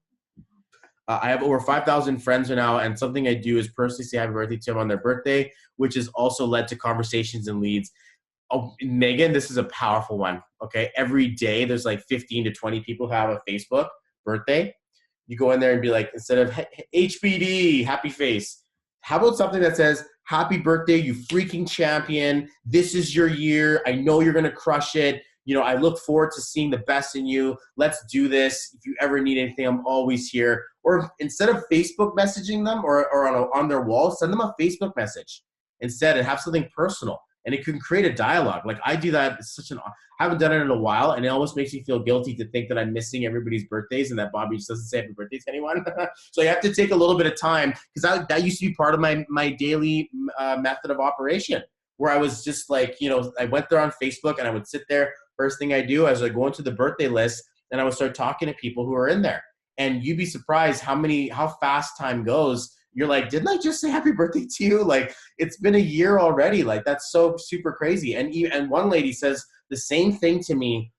I have over 5,000 friends now, and something I do is personally say happy birthday to them on their birthday, which has also led to conversations and leads. Oh, Megan, this is a powerful one, okay? Every day there's like 15 to 20 people who have a Facebook birthday. You go in there and be like, instead of HBD, happy face, how about something that says, happy birthday, you freaking champion. This is your year. I know you're going to crush it. I look forward to seeing the best in you. Let's do this. If you ever need anything, I'm always here. Or instead of Facebook messaging them or on their wall, send them a Facebook message instead and have something personal. And it can create a dialogue. Like I do that. I haven't done it in a while, and it almost makes me feel guilty to think that I'm missing everybody's birthdays and that Bobby just doesn't say happy birthday to anyone. So you have to take a little bit of time, because that used to be part of my daily method of operation, where I was just like, I went there on Facebook and I would sit there. First thing I do is I go into the birthday list and I would start talking to people who are in there. And you'd be surprised how fast time goes. You're like, didn't I just say happy birthday to you? Like, it's been a year already. Like, that's so super crazy. And one lady says the same thing to me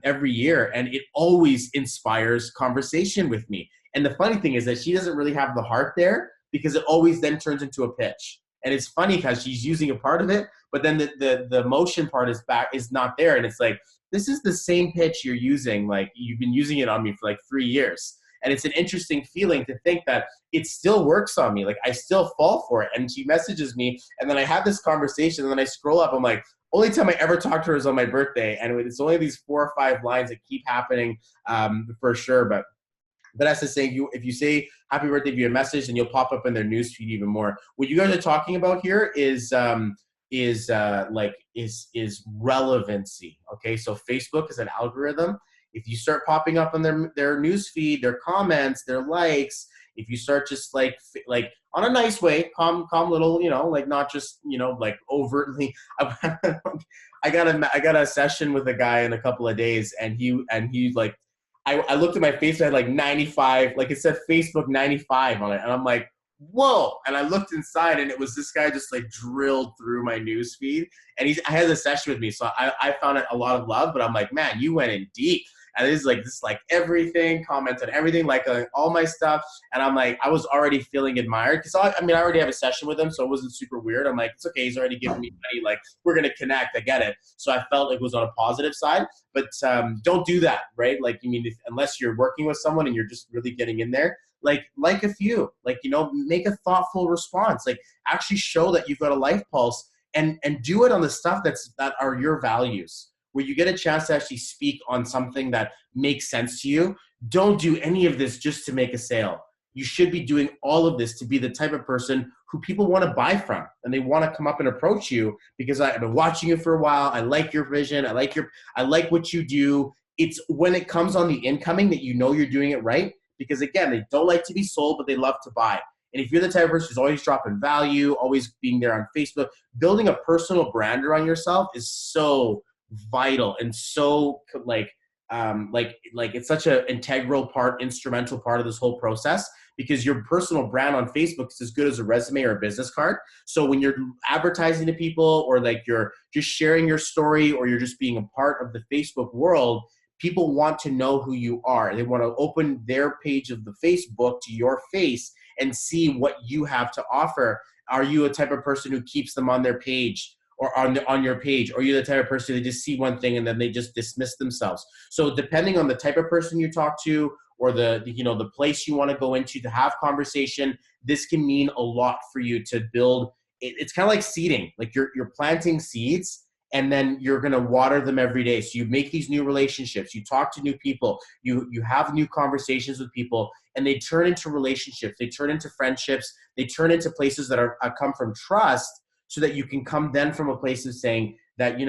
every year, and it always inspires conversation with me. And the funny thing is that she doesn't really have the heart there, because it always then turns into a pitch. And it's funny because she's using a part of it, but then the emotion part is not there. And it's like, this is the same pitch you're using. Like, you've been using it on me for like 3 years. And it's an interesting feeling to think that it still works on me. Like I still fall for it. And she messages me, and then I have this conversation, and then I scroll up. I'm like, only time I ever talked to her is on my birthday. And it's only these 4 or 5 lines that keep happening for sure. But that's the saying, if you say happy birthday via message, then you'll pop up in their newsfeed even more. What you guys are talking about here is relevancy. Okay, so Facebook is an algorithm. If you start popping up on their newsfeed, their comments, their likes, if you start just like on a nice way, calm little, like not just like overtly. I got a session with a guy in a couple of days, and he like. I looked at my face, I had like 95, like it said Facebook 95 on it. And I'm like, whoa. And I looked inside, and it was this guy just like drilled through my news feed. And I had a session with me. So I found it a lot of love, but I'm like, man, you went in deep. And this is like everything, comment on everything, like all my stuff. And I'm like, I was already feeling admired. Cause I already have a session with him, so it wasn't super weird. I'm like, it's okay. He's already giving me money. Like, we're going to connect. I get it. So I felt it was on a positive side, but don't do that, right? Like, unless you're working with someone and you're just really getting in there, like a few, like, make a thoughtful response, like actually show that you've got a life pulse, and do it on the stuff that are your values, where you get a chance to actually speak on something that makes sense to you. Don't do any of this just to make a sale. You should be doing all of this to be the type of person who people want to buy from, and they want to come up and approach you because I've been watching you for a while. I like your vision. I like what you do. It's when it comes on the incoming that you're doing it right, because again, they don't like to be sold, but they love to buy. And if you're the type of person who's always dropping value, always being there on Facebook, building a personal brand around yourself is so vital, and so like it's such an instrumental part of this whole process, because your personal brand on Facebook is as good as a resume or a business card. So when you're advertising to people, or like you're just sharing your story, or you're just being a part of the Facebook world, people want to know who you are. They want to open their page of the Facebook to your face and see what you have to offer. Are you a type of person who keeps them on their page, or on your page? Or are you the type of person who just see one thing and then they just dismiss themselves? So depending on the type of person you talk to, or the place you want to go into to have conversation, this can mean a lot for you to build. It's kind of like seeding. Like you're planting seeds, and then you're going to water them every day. So you make these new relationships, you talk to new people, you have new conversations with people, and they turn into relationships, they turn into friendships, they turn into places that come from trust, so that you can come then from a place of saying that,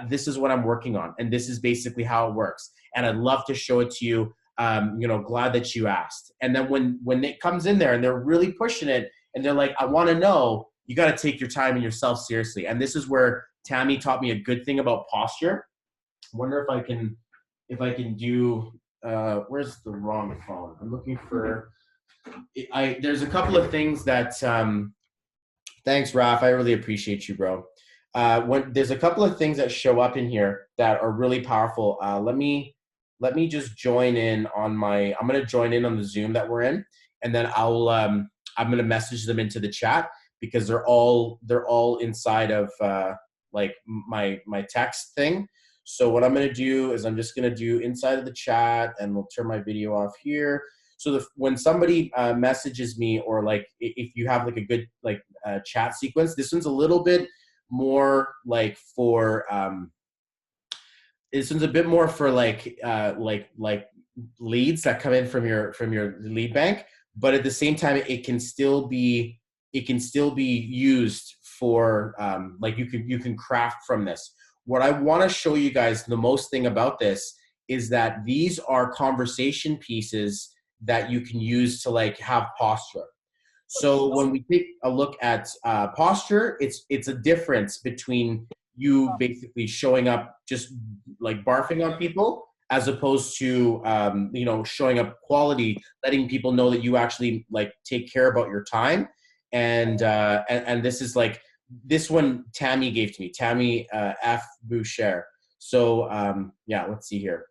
this is what I'm working on, and this is basically how it works, and I'd love to show it to you. Glad that you asked. And then when it comes in there and they're really pushing it, and they're like, I want to know, you got to take your time and yourself seriously. And this is where Tammy taught me a good thing about posture. I wonder if I can do, where's the wrong phone? I'm looking for, there's a couple of things that, thanks, Raph. I really appreciate you, bro. There's a couple of things that show up in here that are really powerful. Let me just join in on I'm going to join in on the Zoom that we're in, and then I'm going to message them into the chat, because they're all inside of like my text thing. So what I'm going to do is I'm just going to do inside of the chat, and we'll turn my video off here. So when somebody messages me, or like if you have like a good chat sequence, this one's a little bit more like for this one's a bit more for like leads that come in from your lead bank, but at the same time it can still be used for like you can craft from this. What I want to show you guys, the most thing about this, is that these are conversation pieces that you can use to like have posture. So when we take a look at posture, it's a difference between you basically showing up just like barfing on people, as opposed to showing up quality, letting people know that you actually like take care about your time. And this is like, this one Tammy gave to me, Tammy F. Boucher. So yeah, let's see here.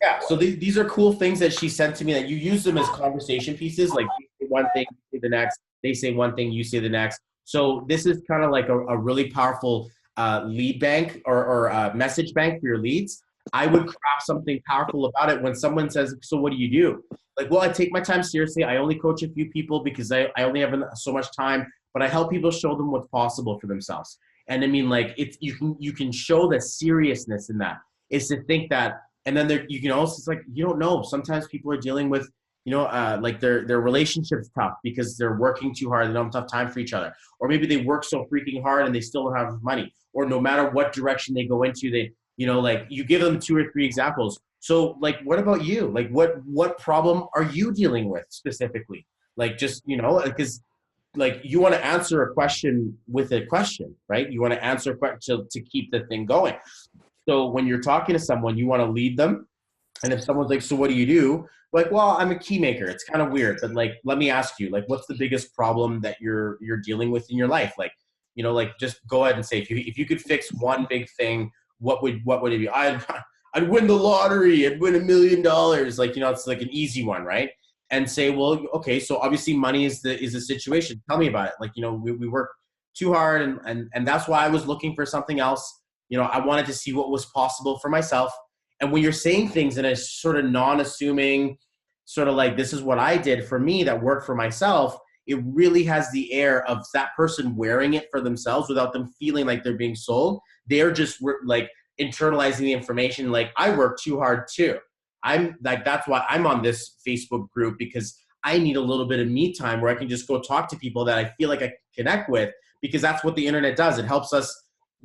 Yeah, so these are cool things that she sent to me, that you use them as conversation pieces. Like you say one thing, you say the next, they say one thing, you say the next. So this is kind of like a really powerful lead bank or message bank for your leads. I would craft something powerful about it when someone says, so what do you do? Like, well, I take my time seriously. I only coach a few people because I only have so much time, but I help people show them what's possible for themselves. And I mean, like, it's, you can show the seriousness in that is to think that, and then there, you can also, it's like, you don't know. Sometimes people are dealing with, like their relationship's tough because they're working too hard. They don't have enough time for each other. Or maybe they work so freaking hard and they still don't have money. Or no matter what direction they go into, they, like you give them 2 or 3 examples. So like, what about you? Like what problem are you dealing with specifically? Like just, because like you want to answer a question with a question, right? You want to answer a question to keep the thing going. So when you're talking to someone, you want to lead them. And if someone's like, so what do you do? Like, well, I'm a key maker. It's kind of weird, but like, let me ask you, like, what's the biggest problem that you're dealing with in your life? Like, like just go ahead and say, if you could fix one big thing, what would it be? I'd win the lottery. I'd win $1 million. Like, it's like an easy one, right? And say, well, okay, so obviously money is the situation. Tell me about it. Like, we work too hard and that's why I was looking for something else. I wanted to see what was possible for myself. And when you're saying things in a sort of non-assuming, sort of like, this is what I did for me that worked for myself, it really has the air of that person wearing it for themselves without them feeling like they're being sold. They're just like internalizing the information. Like, I work too hard too. I'm like, that's why I'm on this Facebook group, because I need a little bit of me time where I can just go talk to people that I feel like I can connect with, because that's what the internet does. It helps us,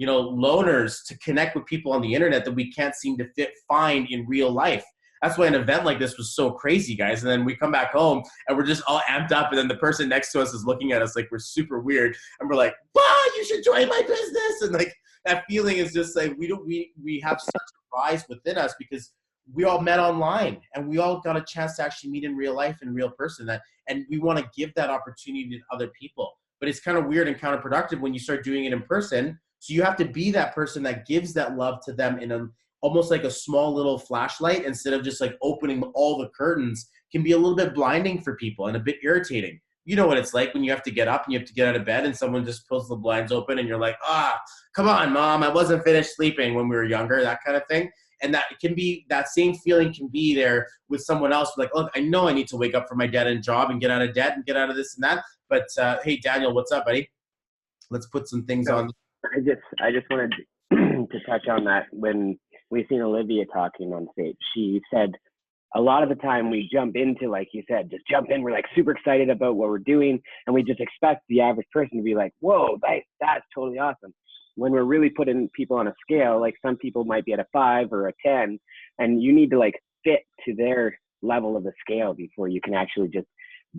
loners, to connect with people on the internet that we can't seem to find in real life. That's why an event like this was so crazy, guys. And then we come back home and we're just all amped up. And then the person next to us is looking at us like we're super weird. And we're like, you should join my business. And like that feeling is just like, we have such a rise within us because we all met online and we all got a chance to actually meet in real life, in real person. And we want to give that opportunity to other people. But it's kind of weird and counterproductive when you start doing it in person. So you have to be that person that gives that love to them in almost like a small little flashlight, instead of just like opening all the curtains. Can be a little bit blinding for people and a bit irritating. You know what it's like when you have to get up and you have to get out of bed and someone just pulls the blinds open and you're like, come on, mom, I wasn't finished sleeping when we were younger, that kind of thing. And that same feeling can be there with someone else. Like, look, I know I need to wake up for my dead end job and get out of debt and get out of this and that. But hey, Daniel, what's up, buddy? Let's put some things on. I just wanted to touch on that. When we seen Olivia talking on stage, she said a lot of the time we jump into, like you said, just jump in. We're like super excited about what we're doing, and we just expect the average person to be like, whoa, that's totally awesome. When we're really putting people on a scale, like some people might be at a 5 or a 10, and you need to like fit to their level of the scale before you can actually just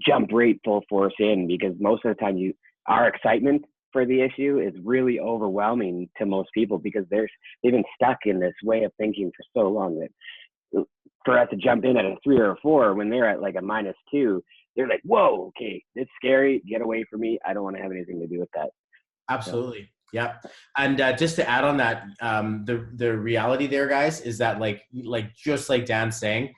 jump right full force in, because most of the time our excitement for the issue is really overwhelming to most people, because they've been stuck in this way of thinking for so long that for us to jump in at a 3 or a 4 when they're at like a -2, they're like, whoa, okay, it's scary, get away from me, I don't want to have anything to do with that. Absolutely. So. Yeah. And just to add on that, the reality there, guys, is that like just like Dan's saying,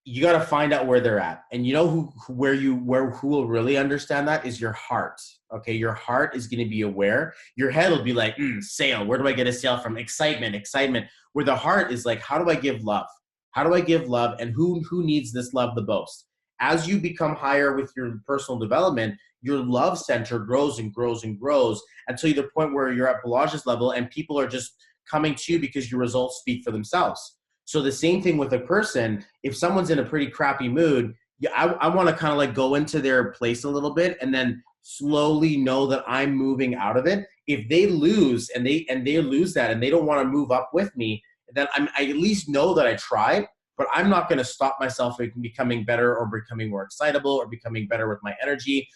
you got to find out where they're at. And you know who will really understand that is your heart. Okay. Your heart is going to be aware. Your head will be like, sale. Where do I get a sale from? Excitement. Where the heart is like, how do I give love? How do I give love? And who needs this love the most? As you become higher with your personal development, your love center grows and grows and grows until you're the point where you're at Balage's level and people are just coming to you because your results speak for themselves. So the same thing with a person, if someone's in a pretty crappy mood, I want to kind of like go into their place a little bit and then slowly know that I'm moving out of it. If they lose and they lose that and they don't want to move up with me, then I at least know that I tried, but I'm not going to stop myself from becoming better or becoming more excitable or becoming better with my energy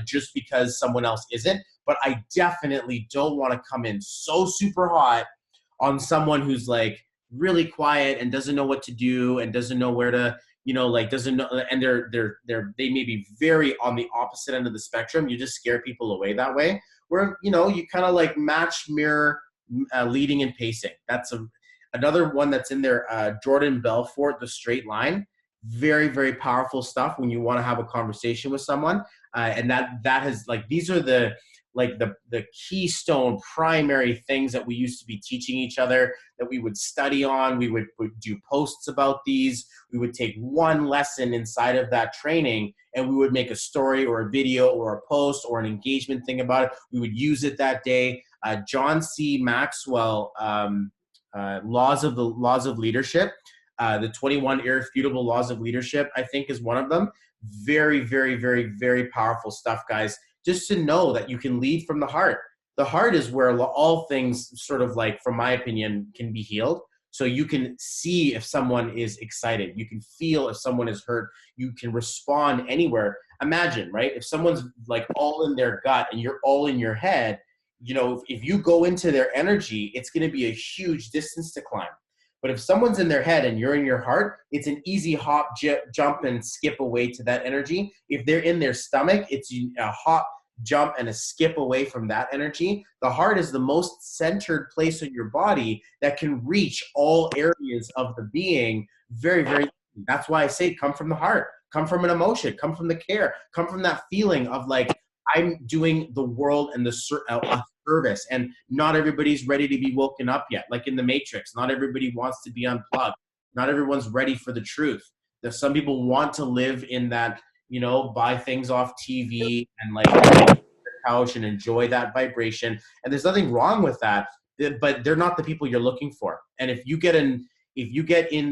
just because someone else isn't. But I definitely don't want to come in so super hot on someone who's like really quiet and doesn't know what to do and doesn't know where to, doesn't know, and they may be very on the opposite end of the spectrum. You just scare people away that way. Where, you kind of like match, mirror, leading and pacing. That's another one that's in there. Jordan Belfort, The Straight Line. Very, very powerful stuff when you want to have a conversation with someone. And that has like, these are the like the keystone primary things that we used to be teaching each other, that we would study on. We would do posts about these. We would take one lesson inside of that training and we would make a story or a video or a post or an engagement thing about it. We would use it that day. John C. Maxwell, Laws of Leadership, the 21 Irrefutable Laws of Leadership, I think is one of them. Very, very, very, very powerful stuff, guys. Just to know that you can lead from the heart. The heart is where all things sort of like, from my opinion, can be healed. So you can see if someone is excited. You can feel if someone is hurt. You can respond anywhere. Imagine, right? If someone's like all in their gut and you're all in your head, you know, if you go into their energy, it's going to be a huge distance to climb. But if someone's in their head and you're in your heart, it's an easy hop, jump, and skip away to that energy. If they're in their stomach, it's a hop, jump, and a skip away from that energy. The heart is the most centered place in your body that can reach all areas of the being very, very. That's why I say come from the heart, come from an emotion, come from the care, come from that feeling of like, I'm doing the world and the service, and not everybody's ready to be woken up yet. Like in the Matrix, not everybody wants to be unplugged. Not everyone's ready for the truth. There's some people want to live in that, you know, buy things off TV and like their couch and enjoy that vibration. And there's nothing wrong with that, but they're not the people you're looking for. And if you get in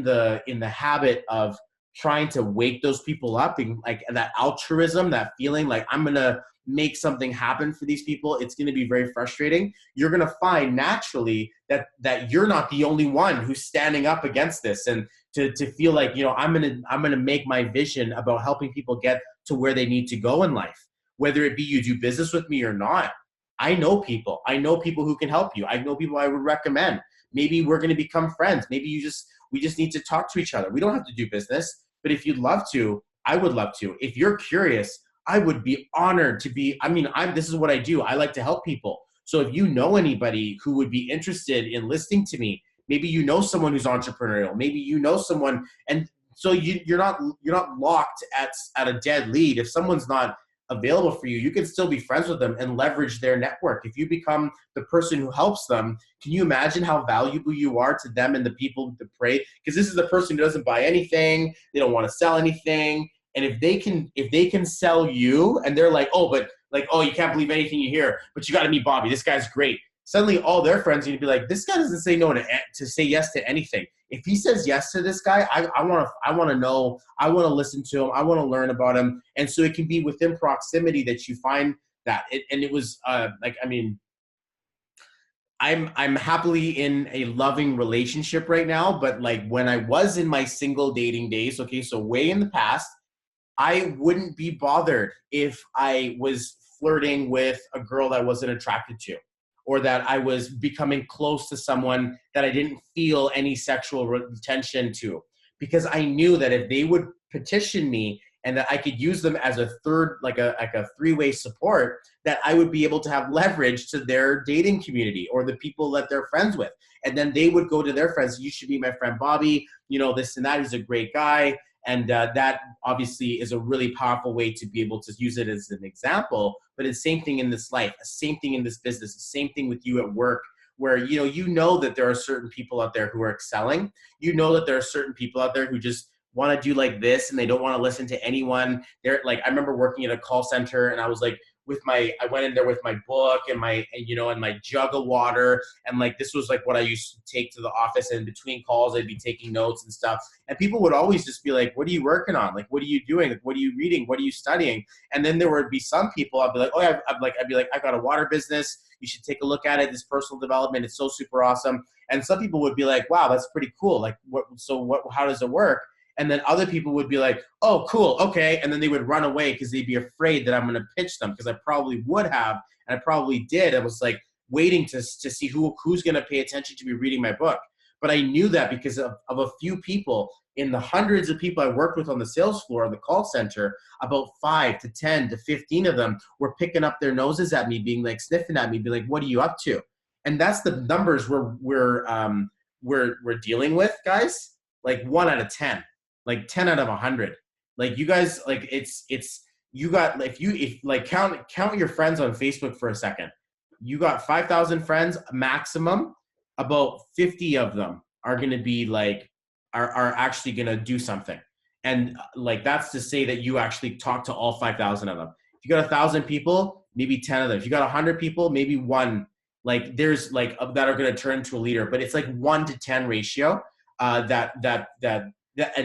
the habit of trying to wake those people up and like that altruism, that feeling like I'm gonna make something happen for these people, it's going to be very frustrating. You're going to find naturally that you're not the only one who's standing up against this, and to feel like, you know, I'm going to make my vision about helping people get to where they need to go in life, whether it be you do business with me or not. I know people who can help you. I know people I would recommend. Maybe we're going to become friends. Maybe we just need to talk to each other. We don't have to do business, but if you'd love to, I would love to. If you're curious, I would be honored to be, this is what I do. I like to help people. So if you know anybody who would be interested in listening to me, maybe you know someone who's entrepreneurial, maybe you know someone, and so you're not locked at a dead lead. If someone's not available for you, you can still be friends with them and leverage their network. If you become the person who helps them, can you imagine how valuable you are to them and the people that pray? Because this is the person who doesn't buy anything, they don't want to sell anything. And if they can sell you, and they're like, oh, you can't believe anything you hear, but you got to meet Bobby. This guy's great. Suddenly, all their friends are gonna be like, this guy doesn't say no to say yes to anything. If he says yes to this guy, I want to know. I want to listen to him. I want to learn about him. And so it can be within proximity that you find that. It was I'm happily in a loving relationship right now. But like when I was in my single dating days, okay, so way in the past, I wouldn't be bothered if I was flirting with a girl that I wasn't attracted to, or that I was becoming close to someone that I didn't feel any sexual attention to, because I knew that if they would petition me and that I could use them as a third, like a three-way support, that I would be able to have leverage to their dating community or the people that they're friends with. And then they would go to their friends, you should be my friend Bobby, you know, this and that, he's a great guy. And that obviously is a really powerful way to be able to use it as an example. But it's the same thing in this life, the same thing in this business, the same thing with you at work, where you know that there are certain people out there who are excelling. You know that there are certain people out there who just want to do like this and they don't want to listen to anyone. They're like, I remember working at a call center and I was like, I went in there with my book and my jug of water. And like, this was like what I used to take to the office, and in between calls, I'd be taking notes and stuff. And people would always just be like, what are you working on? Like, what are you doing? Like, what are you reading? What are you studying? And then there would be some people I'd be like, I'd be like, I got a water business. You should take a look at it. This personal development is so super awesome. And some people would be like, wow, that's pretty cool. Like, how does it work? And then other people would be like, oh, cool, okay. And then they would run away because they'd be afraid that I'm going to pitch them, because I probably would have, and I probably did. I was like waiting to see who's going to pay attention to me reading my book. But I knew that because of a few people in the hundreds of people I worked with on the sales floor, the call center, about 5 to 10 to 15 of them were picking up their noses at me, being like, sniffing at me, being like, what are you up to? And that's the numbers we're dealing with, guys. Like 1 out of 10. Like 10 out of 100. Like you guys, like it's you got, if like count your friends on Facebook for a second. You got 5,000 friends maximum. About 50 of them are going to be like, are actually going to do something. And like, that's to say that you actually talk to all 5,000 of them. If you got 1,000 people, maybe 10 of them. If you got 100 people, maybe one, like there's like that are going to turn into a leader, but it's like 1 to 10 ratio. And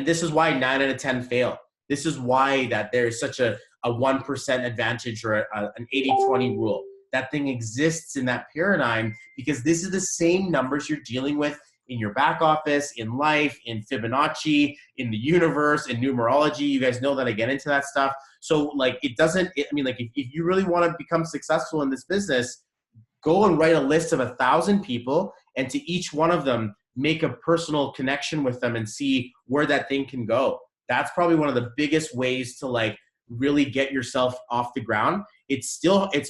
this is why 9 out of 10 fail. This is why that there's such a 1% advantage or an 80-20 rule. That thing exists in that paradigm because this is the same numbers you're dealing with in your back office, in life, in Fibonacci, in the universe, in numerology. You guys know that I get into that stuff. So like if you really want to become successful in this business, go and write a list of 1,000 people, and to each one of them, make a personal connection with them and see where that thing can go. That's probably one of the biggest ways to like really get yourself off the ground. It's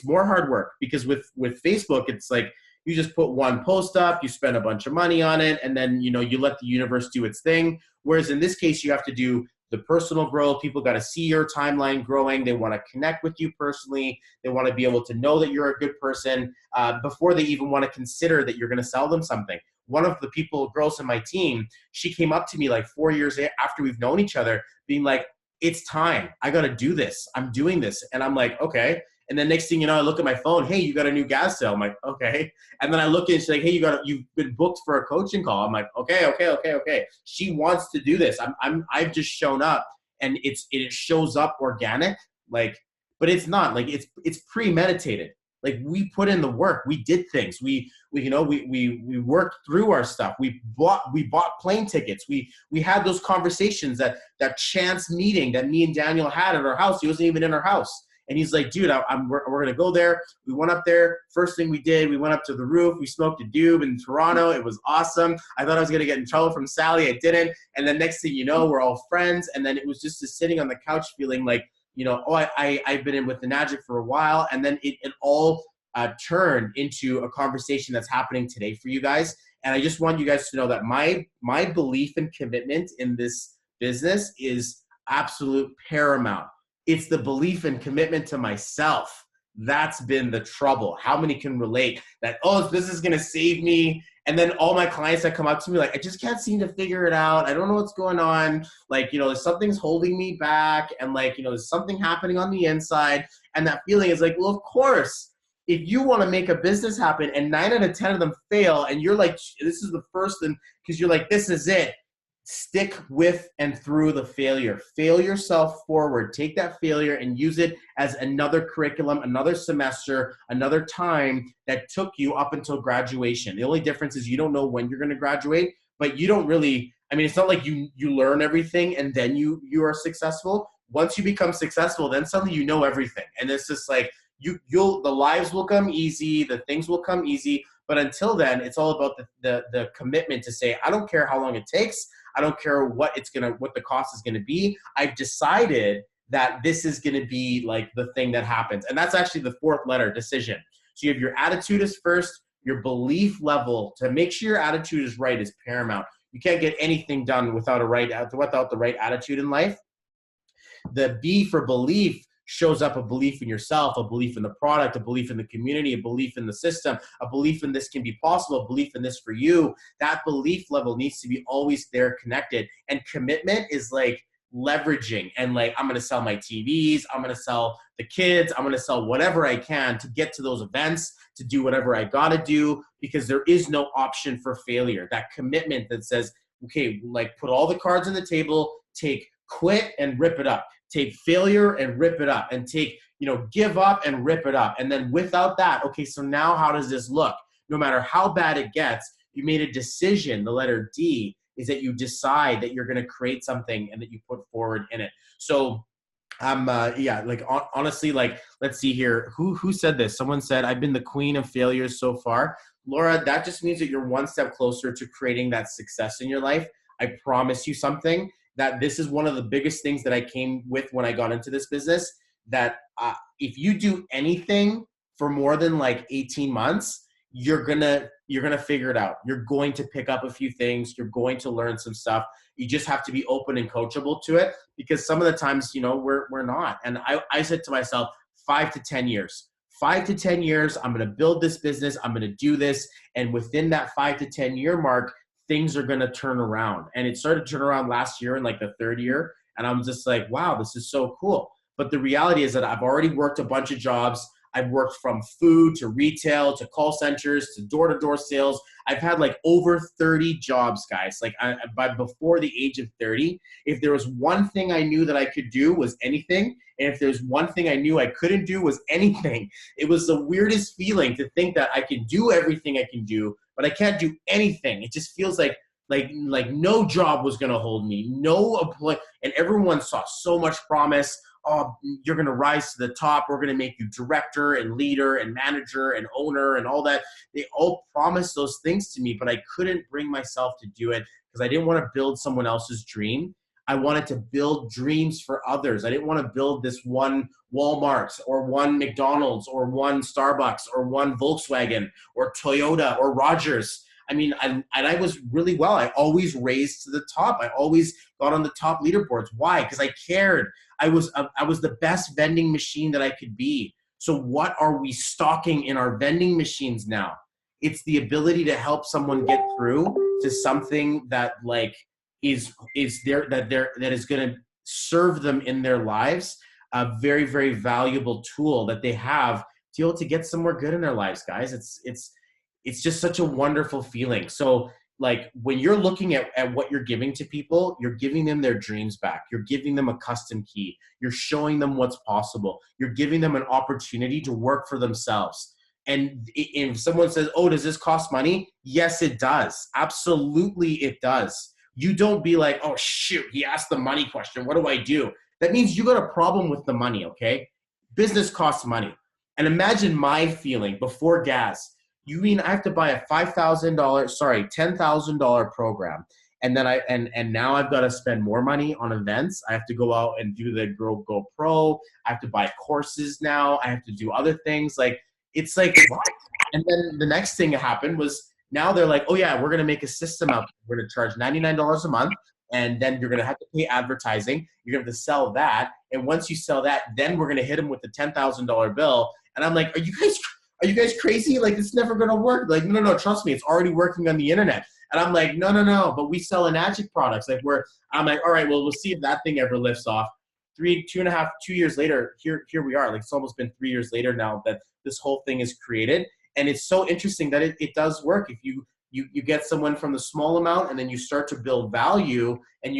more hard work because with Facebook, it's like you just put one post up, you spend a bunch of money on it, and then, you let the universe do its thing. Whereas in this case, you have to do the personal growth. People got to see your timeline growing. They want to connect with you personally. They want to be able to know that you're a good person before they even want to consider that you're going to sell them something. One of the girls in my team, she came up to me like 4 years after we've known each other, being like, it's time. I got to do this. I'm doing this. And I'm like, okay. And then next thing you know, I look at my phone. Hey, you got a new gas sale. I'm like, okay. And then I look and she's like, hey, you've been booked for a coaching call. I'm like, okay. She wants to do this. I've just shown up, and it shows up organic. Like, but it's not like it's premeditated. Like, we put in the work. We did things. We worked through our stuff. We bought plane tickets. We had those conversations, that chance meeting that me and Daniel had at our house. He wasn't even in our house. And he's like, dude, we're going to go there. We went up there. First thing we did, we went up to the roof. We smoked a doob in Toronto. It was awesome. I thought I was going to get in trouble from Sally. I didn't. And then next thing you know, we're all friends. And then it was just sitting on the couch feeling like, I've been in with the Najik for a while. And then it all turned into a conversation that's happening today for you guys. And I just want you guys to know that my belief and commitment in this business is absolute paramount. It's the belief and commitment to myself. That's been the trouble. How many can relate that, this is going to save me? And then all my clients that come up to me, like, I just can't seem to figure it out. I don't know what's going on. Like, something's holding me back. And like, there's something happening on the inside. And that feeling is like, well, of course, if you want to make a business happen and 9 out of 10 of them fail, and you're like, this is the first, and because you're like, this is it. Stick with and through the failure. Fail yourself forward. Take that failure and use it as another curriculum, another semester, another time that took you up until graduation. The only difference is you don't know when you're going to graduate, but you don't really, it's not like you learn everything and then you are successful. Once you become successful, then suddenly you know everything. And it's just like, the lives will come easy, the things will come easy. But until then, it's all about the commitment to say, I don't care how long it takes. I don't care what the cost is going to be. I've decided that this is going to be like the thing that happens. And that's actually the 4th letter, decision. So you have your attitude is first, your belief level to make sure your attitude is right is paramount. You can't get anything done without the right attitude in life. The B for belief shows up a belief in yourself, a belief in the product, a belief in the community, a belief in the system, a belief in this can be possible, a belief in this for you. That belief level needs to be always there, connected. And commitment is like leveraging and like, I'm going to sell my TVs, I'm going to sell the kids, I'm going to sell whatever I can to get to those events, to do whatever I got to do, because there is no option for failure. That commitment that says, okay, like put all the cards on the table, take quit and rip it up. Take failure and rip it up, and take, give up and rip it up. And then without that, okay, so now how does this look? No matter how bad it gets, you made a decision. The letter D is that you decide that you're going to create something and that you put forward in it. So honestly, like, let's see here. Who said this? Someone said, I've been the queen of failures so far. Laura, that just means that you're one step closer to creating that success in your life. I promise you something. That this is one of the biggest things that I came with when I got into this business, that if you do anything for more than like 18 months, you're gonna figure it out. You're going to pick up a few things. You're going to learn some stuff. You just have to be open and coachable to it, because some of the times, you know, we're not. And I said to myself, 5 to 10 years. 5 to 10 years, I'm going to build this business. I'm going to do this. And within that 5 to 10 year mark, things are going to turn around. And it started to turn around last year in like the third year. And I'm just like, wow, this is so cool. But the reality is that I've already worked a bunch of jobs. I've worked from food to retail to call centers to door-to-door sales. I've had like over 30 jobs, guys. Like by before the age of 30, if there was one thing I knew that I could do was anything. And if there's one thing I knew I couldn't do was anything. It was the weirdest feeling to think that I can do everything I can do, but I can't do anything. It just feels like no job was going to hold me. And everyone saw so much promise. Oh, you're going to rise to the top. We're going to make you director and leader and manager and owner and all that. They all promised those things to me, but I couldn't bring myself to do it because I didn't want to build someone else's dream. I wanted to build dreams for others. I didn't want to build this one Walmart or one McDonald's or one Starbucks or one Volkswagen or Toyota or Rogers. I mean, I was really well. I always raised to the top. I always got on the top leaderboards. Why? Because I cared. I was the best vending machine that I could be. So what are we stocking in our vending machines now? It's the ability to help someone get through to something that like is there that is going to serve them in their lives. A very, very valuable tool that they have to be able to get somewhere good in their lives, guys. It's just such a wonderful feeling. So like when you're looking at what you're giving to people, you're giving them their dreams back. You're giving them a custom key. You're showing them what's possible. You're giving them an opportunity to work for themselves. And if someone says, oh, does this cost money? Yes, it does. Absolutely, it does. You don't be like, oh, shoot, he asked the money question. What do I do? That means you got a problem with the money, okay? Business costs money. And imagine my feeling before gas. You mean I have to buy a $10,000 program, and then and now I've got to spend more money on events. I have to go out and do the Go Pro. I have to buy courses now. I have to do other things. Like it's like what? And then the next thing that happened was now they're like, oh yeah, we're gonna make a system up. We're gonna charge $99 a month, and then you're gonna have to pay advertising. You're gonna have to sell that, and once you sell that, then we're gonna hit them with the $10,000 bill. And I'm like, are you guys crazy? Like, it's never going to work. Like, no, trust me. It's already working on the internet. And I'm like, no. But we sell Enagic products. Like, I'm like, all right, well, we'll see if that thing ever lifts off. 2 years later, here we are. Like, it's almost been 3 years later now that this whole thing is created. And it's so interesting that it does work. If you get someone from the small amount and then you start to build value and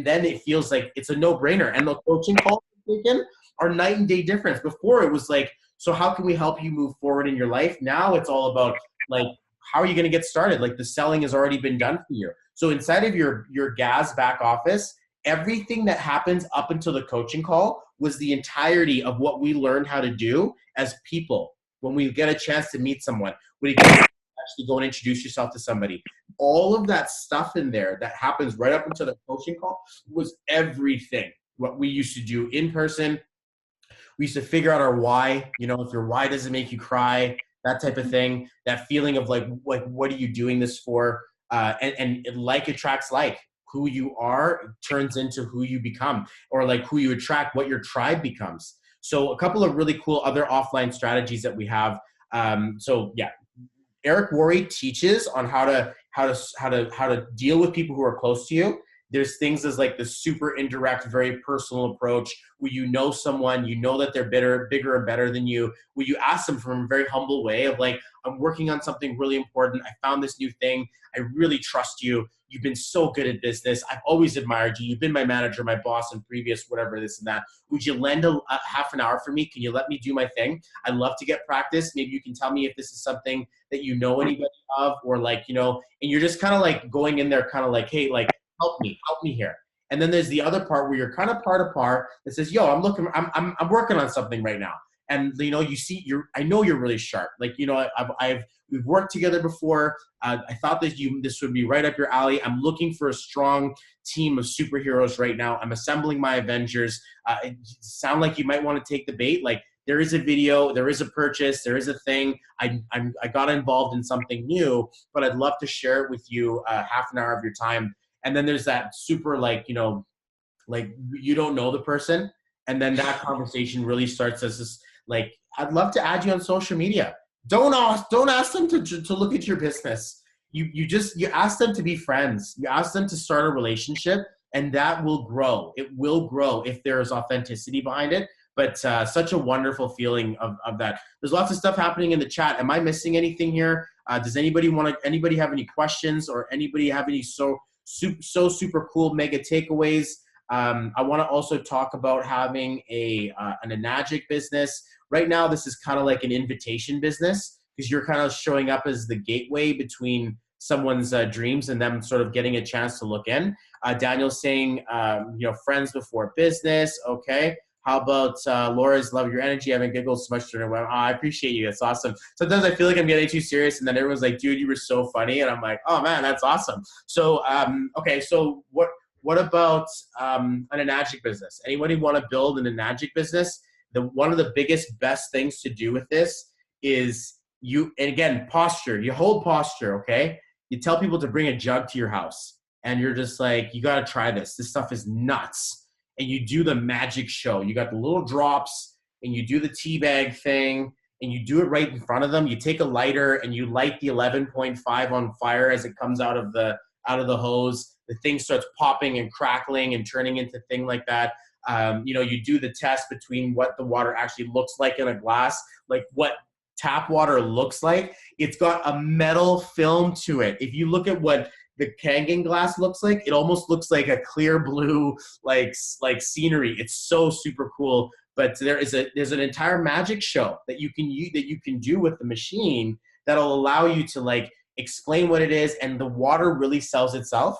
then it feels like it's a no-brainer. And the coaching calls taken are night and day difference. Before it was like, so how can we help you move forward in your life? Now it's all about like, how are you going to get started? Like the selling has already been done for you. So inside of your GAS back office, everything that happens up until the coaching call was the entirety of what we learned how to do as people. When we get a chance to meet someone, when you actually go and introduce yourself to somebody, all of that stuff in there that happens right up until the coaching call was everything. What we used to do in person. We used to figure out our why, you know, if your why doesn't make you cry, that type of thing, that feeling of like what are you doing this for? And like attracts like. Who you are turns into who you become, or like who you attract, what your tribe becomes. So a couple of really cool other offline strategies that we have. So yeah, Eric Worre teaches on how to deal with people who are close to you. There's things as like the super indirect, very personal approach where you know someone, you know that they're bigger and better than you, where you ask them from a very humble way of like, I'm working on something really important. I found this new thing. I really trust you. You've been so good at business. I've always admired you. You've been my manager, my boss, and previous whatever this and that. Would you lend a half an hour for me? Can you let me do my thing? I'd love to get practice. Maybe you can tell me if this is something that you know anybody of, or like, you know, and you're just kind of like going in there kind of like, hey, like, help me here. And then there's the other part where you're kind of par to par that says, yo, I'm working on something right now. And you know, I know you're really sharp. Like, you know, we've worked together before. I thought that this would be right up your alley. I'm looking for a strong team of superheroes right now. I'm assembling my Avengers. It sound like you might want to take the bait. Like, there is a video, there is a purchase, there is a thing. I got involved in something new, but I'd love to share it with you half an hour of your time. And then there's that super like, you know, like you don't know the person. And then that conversation really starts as this, like, I'd love to add you on social media. Don't ask them to look at your business. You ask them to be friends. You ask them to start a relationship, and that will grow. It will grow if there is authenticity behind it. But such a wonderful feeling of that. There's lots of stuff happening in the chat. Am I missing anything here? Does anybody have any questions, or anybody have any so super cool mega takeaways? I want to also talk about having an Enagic business. Right now, this is kind of like an invitation business, because you're kind of showing up as the gateway between someone's dreams and them sort of getting a chance to look in. Daniel's saying, you know, friends before business. Okay. How about Laura's love your energy, having giggles so much during the web. Oh, I appreciate you. That's awesome. Sometimes I feel like I'm getting too serious, and then everyone's like, dude, you were so funny. And I'm like, oh man, that's awesome. So, okay. So what about an Enagic business? Anybody want to build an Enagic business? One of the biggest, best things to do with this is and again, posture. You hold posture, okay? You tell people to bring a jug to your house, and you're just like, you got to try this. This stuff is nuts. And you do the magic show. You got the little drops, and you do the tea bag thing, and you do it right in front of them. You take a lighter and you light the 11.5 on fire as it comes out of the hose. The thing starts popping and crackling and turning into thing like that. You know, you do the test between what the water actually looks like in a glass, like what tap water looks like. It's got a metal film to it. If you look at what the Kangen glass looks like, it almost looks like a clear blue, like scenery. It's so super cool. But there's an entire magic show that you can do with the machine that'll allow you to like explain what it is, and the water really sells itself.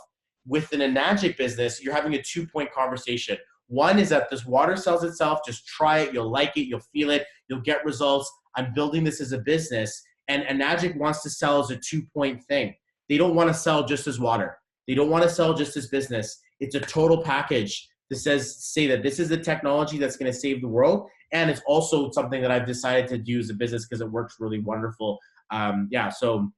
With an Enagic business, you're having a 2-point conversation. One is that this water sells itself. Just try it. You'll like it. You'll feel it. You'll get results. I'm building this as a business. And Enagic wants to sell as a 2-point thing. They don't want to sell just as water. They don't want to sell just as business. It's a total package that say that this is the technology that's going to save the world. And it's also something that I've decided to do as a business because it works really wonderful. Yeah, so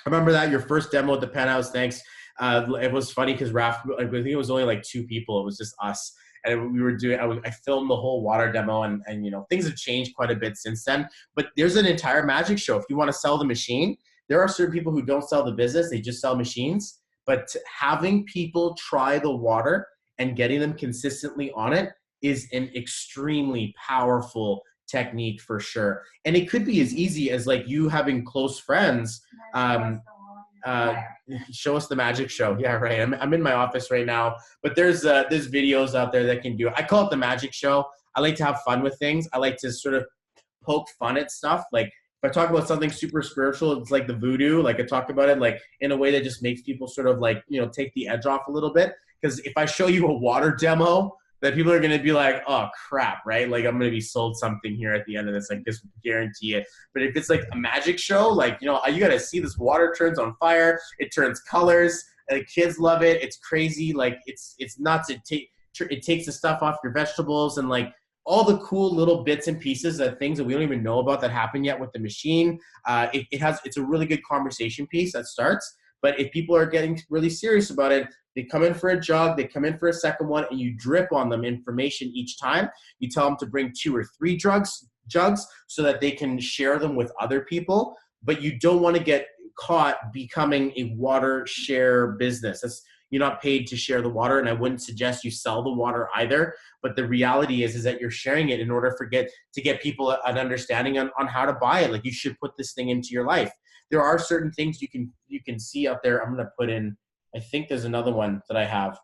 I remember that your first demo at the Penthouse. Thanks. It was funny because Raph, I think it was only like 2 people. It was just us. And we were doing, I filmed the whole water demo, and you know, things have changed quite a bit since then. But there's an entire magic show. If you want to sell the machine, there are certain people who don't sell the business. They just sell machines. But having people try the water and getting them consistently on it is an extremely powerful technique for sure. And it could be as easy as like you having close friends. Show us the magic show. Yeah, right. I'm in my office right now, but there's videos out there that can do it. I call it the magic show. I like to have fun with things. I like to sort of poke fun at stuff. Like if I talk about something super spiritual, it's like the voodoo. Like I talk about it like in a way that just makes people sort of like, you know, take the edge off a little bit. Because if I show you a water demo, that people are going to be like, oh crap, right? Like I'm going to be sold something here at the end of this, like just guarantee it. But if it's like a magic show, like, you know, you got to see this water turns on fire. It turns colors. And the kids love it. It's crazy. Like it's nuts. It takes the stuff off your vegetables and like all the cool little bits and pieces of things that we don't even know about that happen yet with the machine. It's a really good conversation piece that starts. But if people are getting really serious about it, they come in for a jug, they come in for a second one, and you drip on them information each time. You tell them to bring 2 or 3 jugs so that they can share them with other people. But you don't want to get caught becoming a water share business. You're not paid to share the water, and I wouldn't suggest you sell the water either. But the reality is that you're sharing it in order to get people an understanding on how to buy it. Like you should put this thing into your life. There are certain things you can see out there. I'm going to put in, I think there's another one that I have,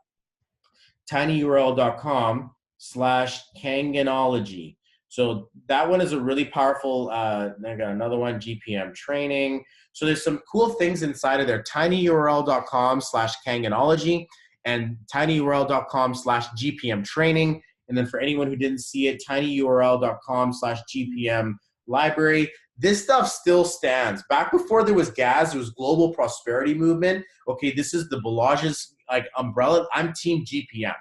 tinyurl.com/kangenology. So that one is a really powerful, I got another one, GPM training. So there's some cool things inside of there, tinyurl.com/kangenology and tinyurl.com/GPM training. And then for anyone who didn't see it, tinyurl.com/GPM library. This stuff still stands. Back before there was gas, there was global prosperity movement. Okay, this is the Balage's like umbrella. I'm team GPM.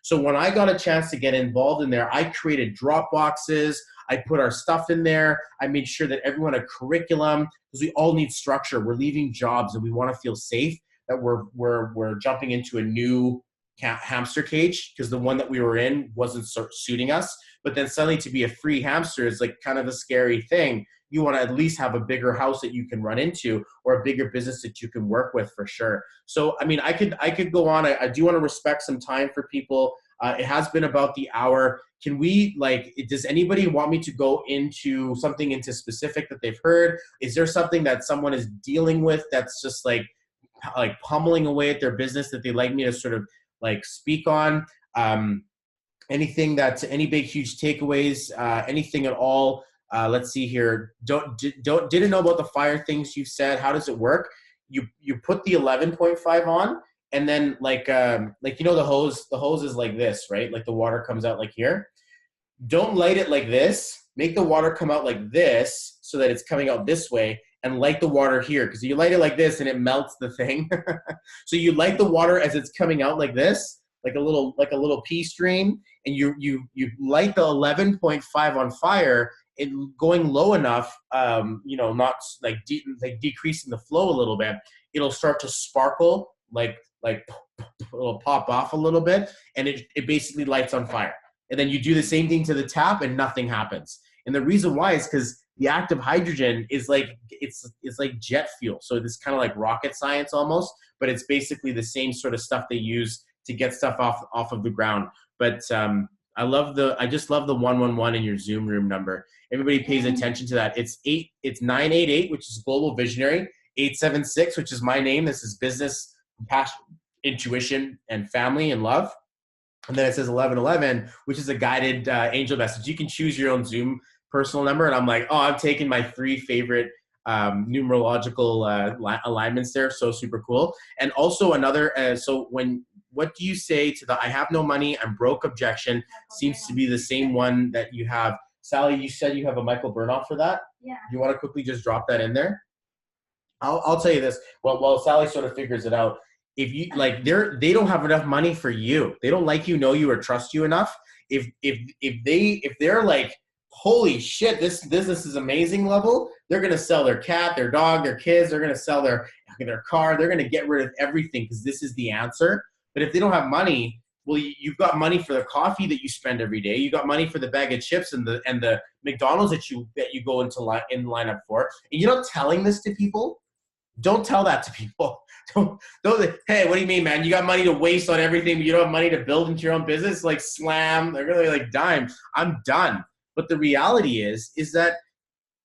So when I got a chance to get involved in there, I created drop boxes. I put our stuff in there. I made sure that everyone had curriculum because we all need structure. We're leaving jobs and we want to feel safe. that we're jumping into a new hamster cage because the one that we were in wasn't suiting us. But then suddenly to be a free hamster is like kind of a scary thing. You want to at least have a bigger house that you can run into or a bigger business that you can work with for sure. So, I mean, I could go on. I do want to respect some time for people. It has been about the hour. Can we, like, does anybody want me to go into something into specific that they've heard? Is there something that someone is dealing with that's just like pummeling away at their business that they'd like me to sort of like speak on? Anything that's any big, huge takeaways, anything at all? Let's see here. Didn't know about the fire things you said. How does it work? You put the 11.5 on, and then like you know, the hose is like this, right? Like the water comes out like here. Don't light it like this. Make the water come out like this so that it's coming out this way, and light the water here, because you light it like this and it melts the thing. So you light the water as it's coming out like this, like a little pea stream, and you light the 11.5 on fire. It going low enough, you know, not like decreasing the flow a little bit. It'll start to sparkle, like it'll pop off a little bit, and it basically lights on fire. And then you do the same thing to the tap, and nothing happens. And the reason why is because the active hydrogen is like it's like jet fuel. So it's kind of like rocket science almost, but it's basically the same sort of stuff they use to get stuff off of the ground. But I just love the 111 in your Zoom room number. Everybody pays attention to that. It's 988, which is Global Visionary, 876, which is my name. This is business, passion, intuition, and family and love. And then it says 1111, which is a guided angel message. You can choose your own Zoom personal number. And I'm like, oh, I'm taking my 3 favorite numerological alignments there. So super cool. And also another, what do you say to the I have no money, I'm broke objection? Seems to be the same one that you have. Sally, you said you have a Michael Burnoff for that? Yeah. You want to quickly just drop that in there? I'll tell you this. Well, while Sally sort of figures it out, if you like, they don't have enough money for you. They don't like you, know you, or trust you enough. If they're like, holy shit, this business is amazing level, they're gonna sell their cat, their dog, their kids. They're gonna sell their car. They're gonna get rid of everything because this is the answer. But if they don't have money, well, you've got money for the coffee that you spend every day. You got money for the bag of chips and the McDonald's that you go into line up for. And you're not telling this to people. Don't tell that to people. Don't. Hey, what do you mean, man? You got money to waste on everything, but you don't have money to build into your own business? Like slam. They're really like dime. I'm done. But the reality is that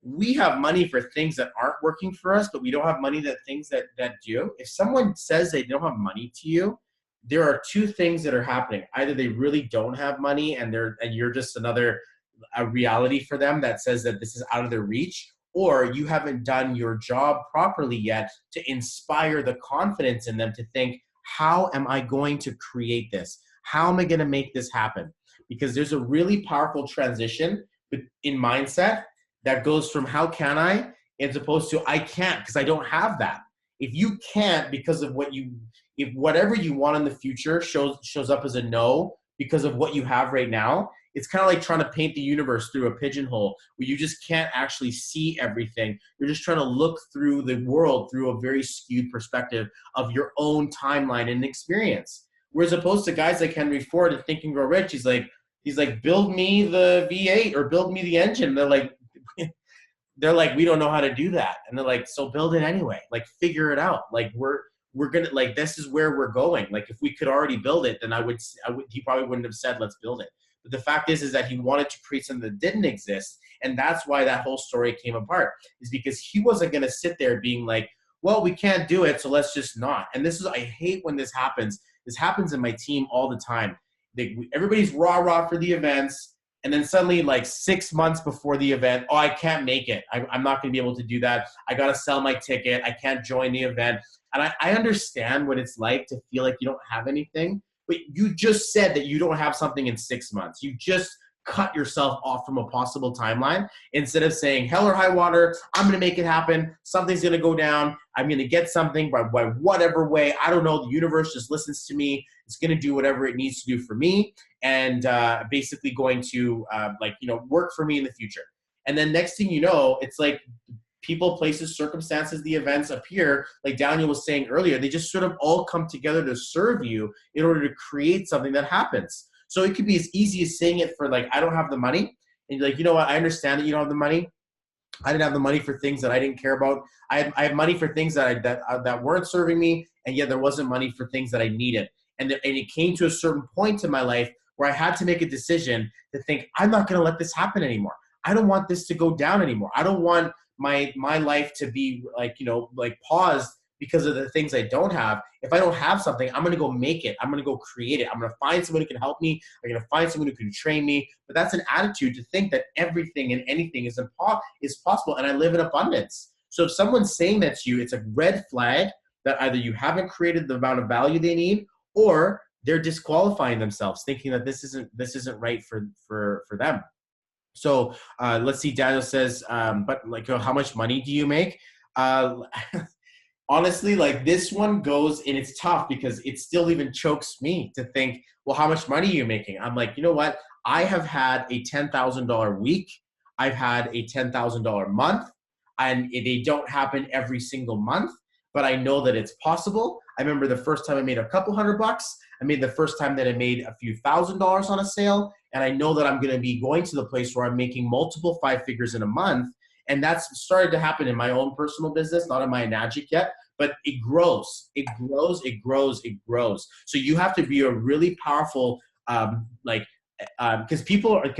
we have money for things that aren't working for us, but we don't have money that things that do. If someone says they don't have money to you, there are 2 things that are happening. Either they really don't have money and you're just a reality for them that says that this is out of their reach, or you haven't done your job properly yet to inspire the confidence in them to think, how am I going to create this? How am I going to make this happen? Because there's a really powerful transition in mindset that goes from how can I, as opposed to I can't because I don't have that. If you can't because of if whatever you want in the future shows up as a no because of what you have right now, it's kind of like trying to paint the universe through a pigeonhole where you just can't actually see everything. You're just trying to look through the world through a very skewed perspective of your own timeline and experience. Whereas opposed to guys like Henry Ford and Think and Grow Rich, he's like, build me the V8 or build me the engine. They're like, we don't know how to do that. And they're like, so build it anyway. Like, figure it out. Like, we're going to, like, this is where we're going. Like, if we could already build it, then he probably wouldn't have said, let's build it. But the fact is that he wanted to create something that didn't exist. And that's why that whole story came apart, is because he wasn't going to sit there being like, well, we can't do it, so let's just not. And I hate when this happens. This happens in my team all the time. Everybody's rah-rah for the events, and then suddenly, like 6 months before the event, oh, I can't make it. I'm not going to be able to do that. I got to sell my ticket. I can't join the event. And I understand what it's like to feel like you don't have anything, but you just said that you don't have something in 6 months. You just cut yourself off from a possible timeline instead of saying, hell or high water, I'm going to make it happen. Something's going to go down. I'm going to get something by whatever way. I don't know. The universe just listens to me. It's going to do whatever it needs to do for me, and basically going to work for me in the future. And then next thing you know, it's like people, places, circumstances, the events appear, like Daniel was saying earlier, they just sort of all come together to serve you in order to create something that happens. So it could be as easy as saying it for like, I don't have the money. And you're like, you know what, I understand that you don't have the money. I didn't have the money for things that I didn't care about. I had money for things that weren't serving me, and yet there wasn't money for things that I needed. And it came to a certain point in my life where I had to make a decision to think, I'm not going to let this happen anymore. I don't want this to go down anymore. I don't want my life to be like, like paused because of the things I don't have. If I don't have something, I'm going to go make it. I'm going to go create it. I'm going to find someone who can help me. I'm going to find someone who can train me. But that's an attitude to think that everything and anything is possible, and I live in abundance. So if someone's saying that to you, it's a red flag that either you haven't created the amount of value they need, or they're disqualifying themselves, thinking that this isn't right for them. So let's see. Daniel says, but like, how much money do you make? Honestly, like this one goes, and it's tough because it still even chokes me to think, well, how much money are you making? I'm like, you know what? I have had a $10,000 week. I've had a $10,000 month, and they don't happen every single month, but I know that it's possible. I remember the first time I made a couple $100. I made the first time that I made a few $1,000s on a sale. And I know that I'm going to be going to the place where I'm making multiple 5 figures in a month. And that's started to happen in my own personal business, not in my Enagic yet, but it grows, it grows, it grows, it grows. So you have to be a really powerful, because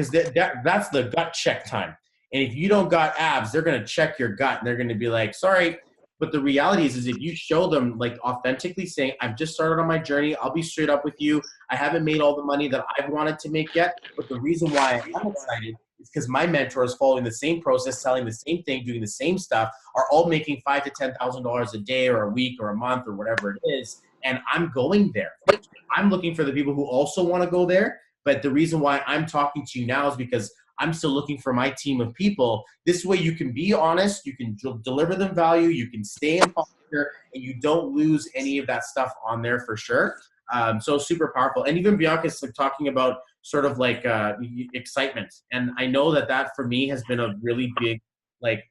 that's the gut check time. And if you don't got abs, they're going to check your gut, and they're going to be like, sorry. But the reality is if you show them, like, authentically saying, I've just started on my journey, I'll be straight up with you. I haven't made all the money that I've wanted to make yet. But the reason why I'm excited is because my mentors following the same process, selling the same thing, doing the same stuff, are all making $5,000 to $10,000 a day or a week or a month or whatever it is. And I'm going there. I'm looking for the people who also want to go there. But the reason why I'm talking to you now is because I'm still looking for my team of people. This way you can be honest, you can deliver them value, you can stay in posture, and you don't lose any of that stuff on there for sure. So super powerful. And even Bianca's like talking about sort of like excitement. And I know that for me has been a really big like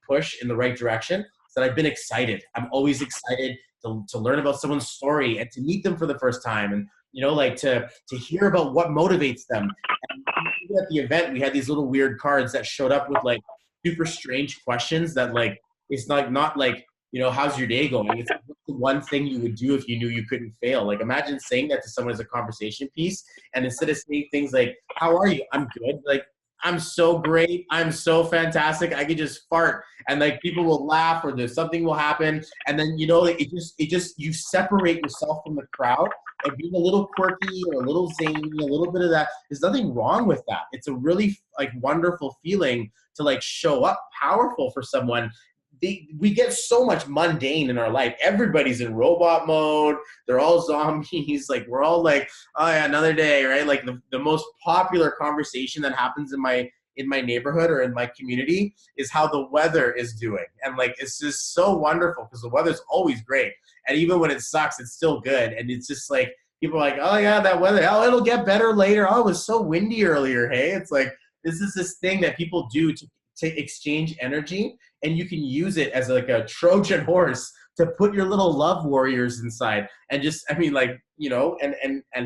push in the right direction. So that I've been excited. I'm always excited to learn about someone's story and to meet them for the first time. And like to hear about what motivates them. And at the event, we had these little weird cards that showed up with like super strange questions that like, it's not like, how's your day going? It's the one thing you would do if you knew you couldn't fail. Like imagine saying that to someone as a conversation piece. And instead of saying things like, how are you? I'm good. Like, I'm so great. I'm so fantastic. I could just fart and like people will laugh or there's something will happen. And then, you separate yourself from the crowd, and being a little quirky or a little zany, a little bit of that. There's nothing wrong with that. It's a really like wonderful feeling to like show up powerful for someone. We get so much mundane in our life. Everybody's in robot mode. They're all zombies. Like we're all like, oh yeah, another day, right? Like the most popular conversation that happens in my neighborhood or in my community is how the weather is doing. And like, it's just so wonderful because the weather's always great. And even when it sucks, it's still good. And it's just like, people are like, oh yeah, that weather, oh, it'll get better later. Oh, it was so windy earlier. Hey, it's like, this is this thing that people do to exchange energy, and you can use it as like a Trojan horse to put your little love warriors inside and just, and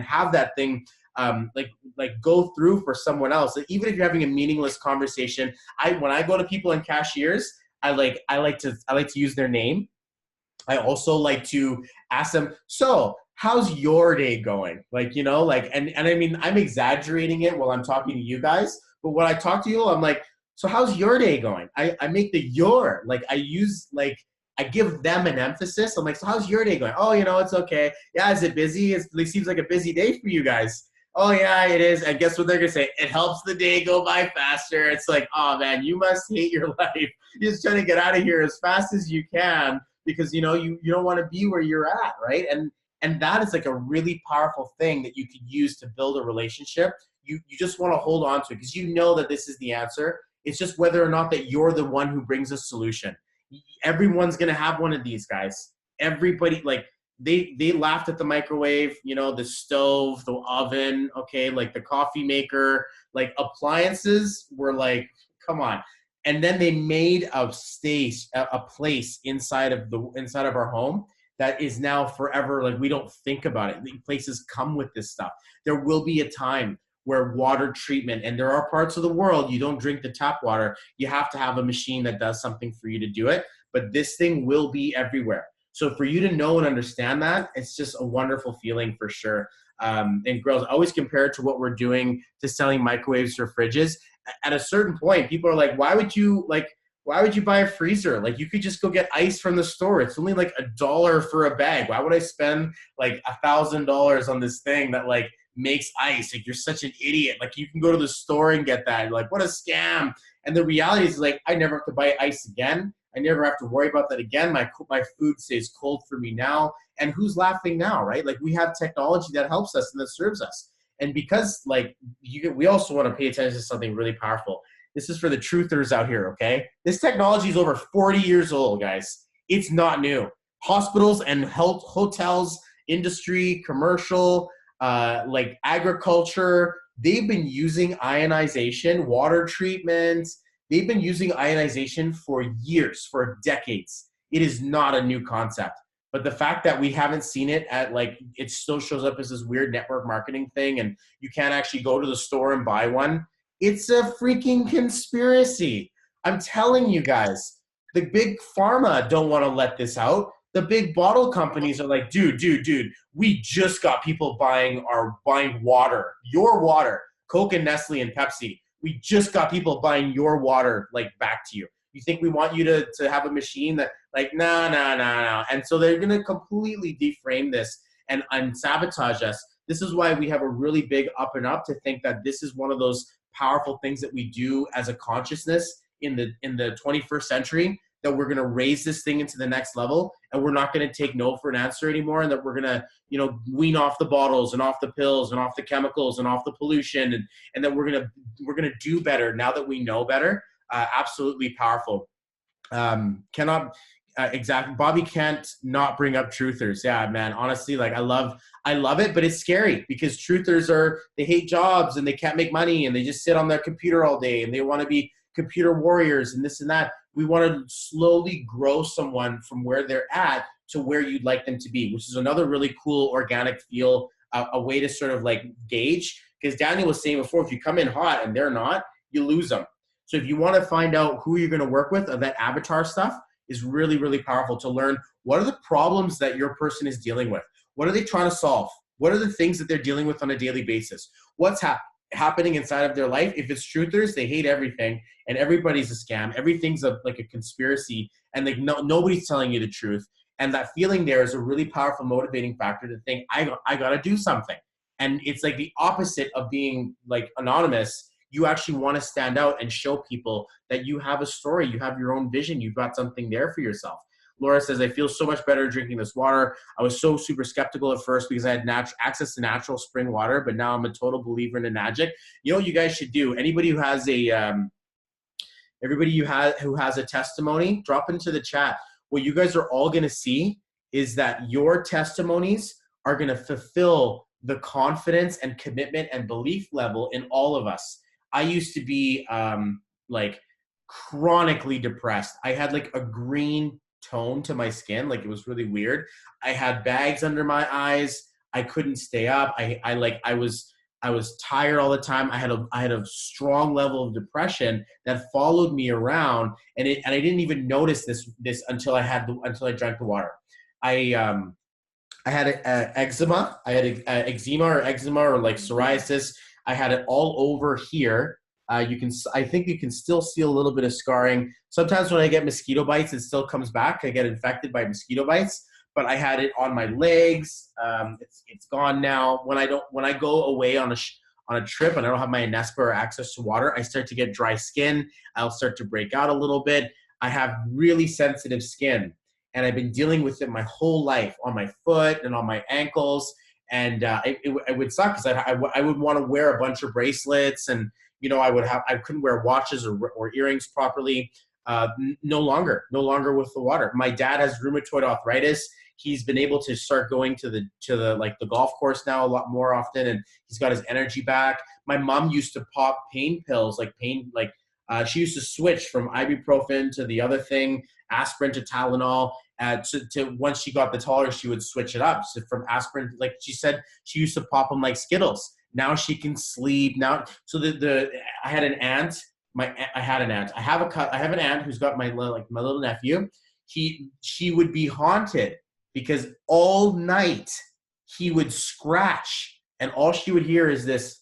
have that thing like go through for someone else. Like, even if you're having a meaningless conversation, when I go to people in cashiers, I like to use their name. I also like to ask them, so how's your day going? Like, and I mean, I'm exaggerating it while I'm talking to you guys, but when I talk to you, I'm like, so how's your day going? I make the your, like I use, like I give them an emphasis. I'm like, so how's your day going? Oh, it's okay. Yeah, is it busy? It seems like a busy day for you guys. Oh yeah, it is. And guess what they're gonna say? It helps the day go by faster. It's like, oh man, you must hate your life. You're just trying to get out of here as fast as you can because you don't want to be where you're at, right? And that is like a really powerful thing that you could use to build a relationship. You just want to hold on to it because you know that this is the answer. It's just whether or not that you're the one who brings a solution. Everyone's going to have one of these guys. Everybody, like, they laughed at the microwave, the stove, the oven, okay, like the coffee maker, like appliances were like, come on. And then they made a place inside of our home that is now forever. Like, we don't think about it. The places come with this stuff. There will be a time where water treatment, and there are parts of the world you don't drink the tap water. You have to have a machine that does something for you to do it. But this thing will be everywhere. So for you to know and understand that, it's just a wonderful feeling for sure. And girls, always compare it to what we're doing to selling microwaves or fridges. At a certain point, people are like, why would you buy a freezer? Like, you could just go get ice from the store. It's only like $1 for a bag. Why would I spend like $1,000 on this thing that like makes ice? Like, you're such an idiot. Like, you can go to the store and get that. Like, what a scam. And the reality is, like, I never have to buy ice again. I never have to worry about that again. My food stays cold for me now. And who's laughing now, right? Like, we have technology that helps us and that serves us. And because, like, we also want to pay attention to something really powerful. This is for the truthers out here, okay? This technology is over 40 years old, guys. It's not new. Hospitals and hotels, industry, commercial, like agriculture, they've been using ionization, water treatments. They've been using ionization for years, for decades. It is not a new concept. But the fact that we haven't seen it it still shows up as this weird network marketing thing, and you can't actually go to the store and buy one. It's a freaking conspiracy. I'm telling you guys, the big pharma don't want to let this out. The big bottle companies are like, dude, we just got people buying water, your water, Coke and Nestle and Pepsi. We just got people buying your water, like, back to you. You think we want you to have a machine that, like, no. And so they're going to completely deframe this and sabotage us. This is why we have a really big up and up to think that this is one of those powerful things that we do as a consciousness in the 21st century, that we're going to raise this thing into the next level, and we're not going to take no for an answer anymore, and that we're going to, wean off the bottles and off the pills and off the chemicals and off the pollution, and that we're going to do better now that we know better. Absolutely powerful. Exactly. Bobby can't not bring up truthers. Yeah, man. Honestly, like, I love it, but it's scary because truthers they hate jobs and they can't make money and they just sit on their computer all day and they want to be computer warriors and this and that. We want to slowly grow someone from where they're at to where you'd like them to be, which is another really cool organic feel, a way to sort of like gauge. Because Daniel was saying before, if you come in hot and they're not, you lose them. So if you want to find out who you're going to work with, that avatar stuff is really, really powerful to learn. What are the problems that your person is dealing with? What are they trying to solve? What are the things that they're dealing with on a daily basis? What's happening inside of their life? If it's truthers, they hate everything and everybody's a scam. Everything's like a conspiracy and like nobody's telling you the truth. And that feeling there is a really powerful motivating factor to think, I got to do something. And it's like the opposite of being like anonymous. You actually want to stand out and show people that you have a story, you have your own vision, you've got something there for yourself. Laura says, I feel so much better drinking this water. I was so super skeptical at first because I had access to natural spring water, but now I'm a total believer in Enagic. You know what you guys should do? Anybody who has a testimony, drop into the chat. What you guys are all going to see is that your testimonies are going to fulfill the confidence and commitment and belief level in all of us. I used to be like chronically depressed. I had like a green tone to my skin. Like, it was really weird. I had bags under my eyes. I couldn't stay up. I was tired all the time. I had a strong level of depression that followed me around, and I didn't even notice this until I drank the water. I had eczema. I had eczema or like psoriasis. I had it all over here. I think you can still see a little bit of scarring. Sometimes when I get mosquito bites, it still comes back. I get infected by mosquito bites, but I had it on my legs. It's gone now. When I go away on a trip and I don't have my Anespa or access to water, I start to get dry skin. I'll start to break out a little bit. I have really sensitive skin, and I've been dealing with it my whole life on my foot and on my ankles. And it would suck because I would want to wear a bunch of bracelets, and I couldn't wear watches or earrings properly. No longer with the water. My dad has rheumatoid arthritis. He's been able to start going to the golf course now a lot more often, and he's got his energy back. My mom used to pop pain pills, She used to switch from ibuprofen to the other thing, aspirin to Tylenol. To once she got the taller, she would switch it up. So from aspirin, like she said, she used to pop them like Skittles. Now she can sleep. Now, so I had an aunt. I have an aunt who's got my little nephew. She would be haunted because all night he would scratch, and all she would hear is this,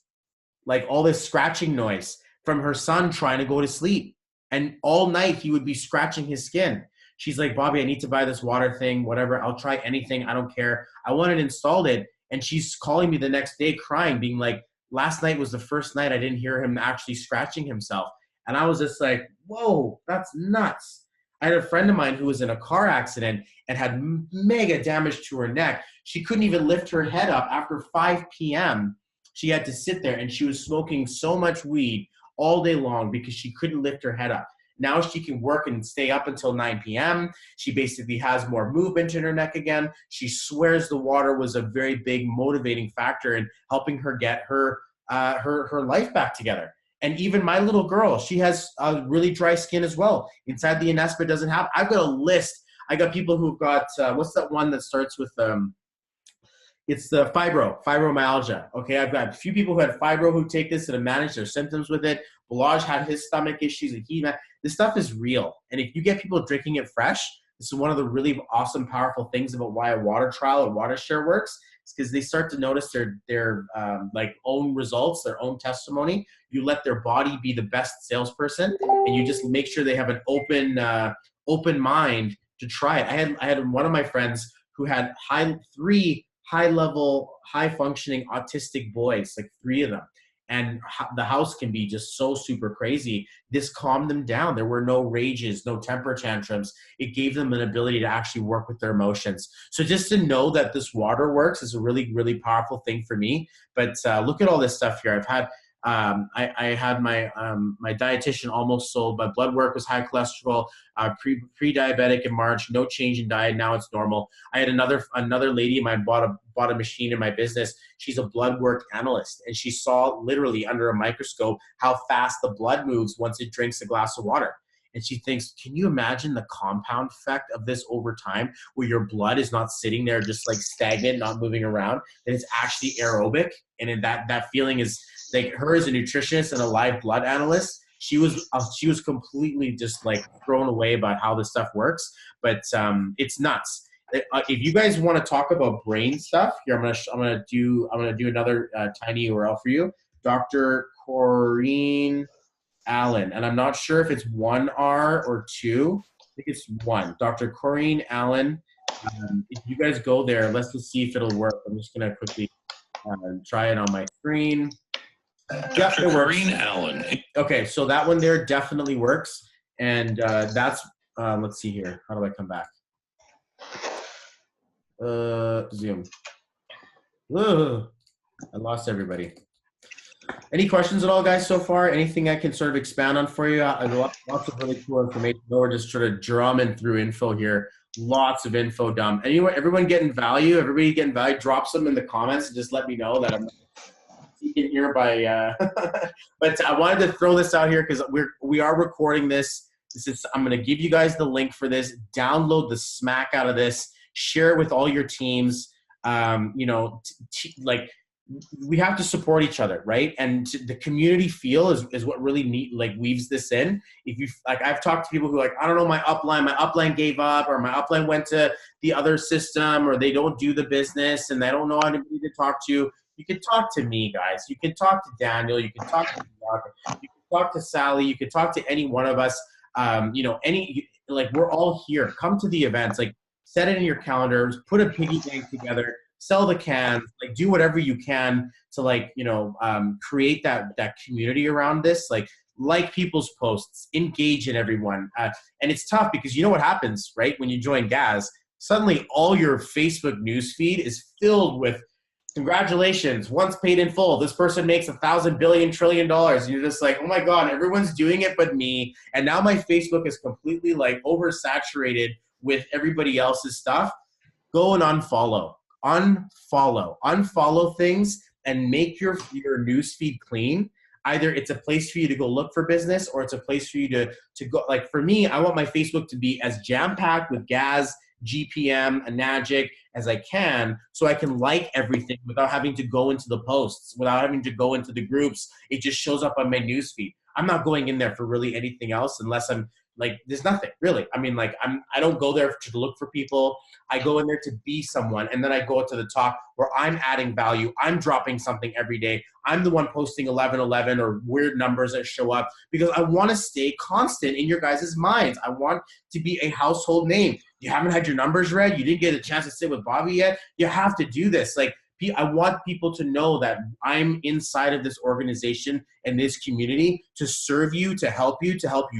like all this scratching noise from her son trying to go to sleep. And all night he would be scratching his skin. She's like, Bobby, I need to buy this water thing, whatever. I'll try anything. I don't care. I want it installed. And she's calling me the next day crying, being like, last night was the first night I didn't hear him actually scratching himself. And I was just like, whoa, that's nuts. I had a friend of mine who was in a car accident and had mega damage to her neck. She couldn't even lift her head up after 5 p.m. She had to sit there, and she was smoking so much weed all day long because she couldn't lift her head up. Now she can work and stay up until 9 p.m. She basically has more movement in her neck again. She swears the water was a very big motivating factor in helping her get her life back together. And even my little girl, she has really dry skin as well. Inside the anespa doesn't have. I've got a list. I got people who've got what's that one that starts with it's the fibromyalgia. Okay, I've got a few people who had fibro who take this and have managed their symptoms with it. Balaj had his stomach issues, and this stuff is real. And if you get people drinking it fresh, this is one of the really awesome, powerful things about why a water trial or water share works. It's because they start to notice their like own results, their own testimony. You let their body be the best salesperson, and you just make sure they have an open mind to try it. I had one of my friends who had three high-level, high-functioning autistic boys, like 3 of them. And the house can be just so super crazy. This calmed them down. There were no rages, no temper tantrums. It gave them an ability to actually work with their emotions. So just to know that this water works is a really, really powerful thing for me. But look at all this stuff here. I've had I had my dietitian almost sold. My blood work was high cholesterol, pre-diabetic in March, no change in diet. Now it's normal. I had another lady of mine bought a machine in my business. She's a blood work analyst, and she saw literally under a microscope how fast the blood moves once it drinks a glass of water. And she thinks, can you imagine the compound effect of this over time, where your blood is not sitting there just like stagnant, not moving around, and it's actually aerobic? And that feeling is like, her as a nutritionist and a live blood analyst, she was completely just like thrown away about how this stuff works. But it's nuts. If you guys want to talk about brain stuff, here I'm gonna do another tiny URL for you, Dr. Corinne Allen, and I'm not sure if it's 1 R or 2. I think it's 1. Dr. Corinne Allen. If you guys go there, let's just see if it'll work. I'm just gonna quickly try it on my screen. Dr. Corinne Allen. Okay, so that one there definitely works, and that's let's see here. How do I come back? Zoom. Ugh, I lost everybody. Any questions at all, guys, so far? Anything I can sort of expand on for you? Lots of really cool information. We're just sort of drumming through info here. Lots of info dump. Anyway, everyone getting value? Everybody getting value? Drop some in the comments and just let me know that I'm speaking here by. But I wanted to throw this out here because we are recording this. I'm going to give you guys the link for this. Download the smack out of this. Share it with all your teams. Like, we have to support each other, right? And the community feel is what really weaves this in. If you like, I've talked to people who are like, I don't know, my upline gave up, or my upline went to the other system, or they don't do the business and they don't know anybody to talk to. You can talk to me, guys. You can talk to Daniel. You can talk to Mark. You can talk to Sally. You can talk to any one of us. We're all here. Come to the events. Like, set it in your calendars. Put a piggy bank together. Sell the cans, like, do whatever you can to create that community around this, like people's posts, engage in everyone. And it's tough because you know what happens, right? When you join GAZ, suddenly all your Facebook newsfeed is filled with congratulations, once paid in full. This person makes 1,000 billion trillion dollars. And you're just like, oh my God, everyone's doing it but me. And now my Facebook is completely oversaturated with everybody else's stuff. Go and unfollow things and make your newsfeed clean. either it's a place for you to go look for business, or it's a place for you to go. Like for me, I want my Facebook to be as jam-packed with Gaz, GPM, and Anagic as I can, so I can like everything without having to go into the posts, without having to go into the groups. It just shows up on my newsfeed. I'm not going in there for really anything else unless I'm like, there's nothing really. I mean, like I don't go there to look for people. I go in there to be someone, and then I go to the top where I'm adding value. I'm dropping something every day. I'm the one posting 1111 or weird numbers that show up, because I want to stay constant in your guys' minds. I want to be a household name. You haven't had your numbers read. You didn't get a chance to sit with Bobby yet. You have to do this. Like, I want people to know that I'm inside of this organization and this community to serve you, to help you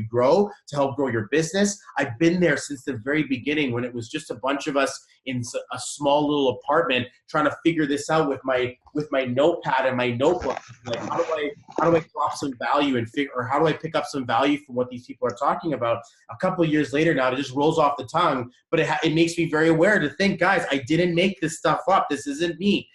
grow, to help grow your business. I've been there since the very beginning, when it was just a bunch of us in a small little apartment trying to figure this out with my notepad and my notebook. Like, how do I drop some value and figure, or how do I pick up some value from what these people are talking about? A couple of years later now, it just rolls off the tongue, but it makes me very aware to think, guys, I didn't make this stuff up. This isn't me.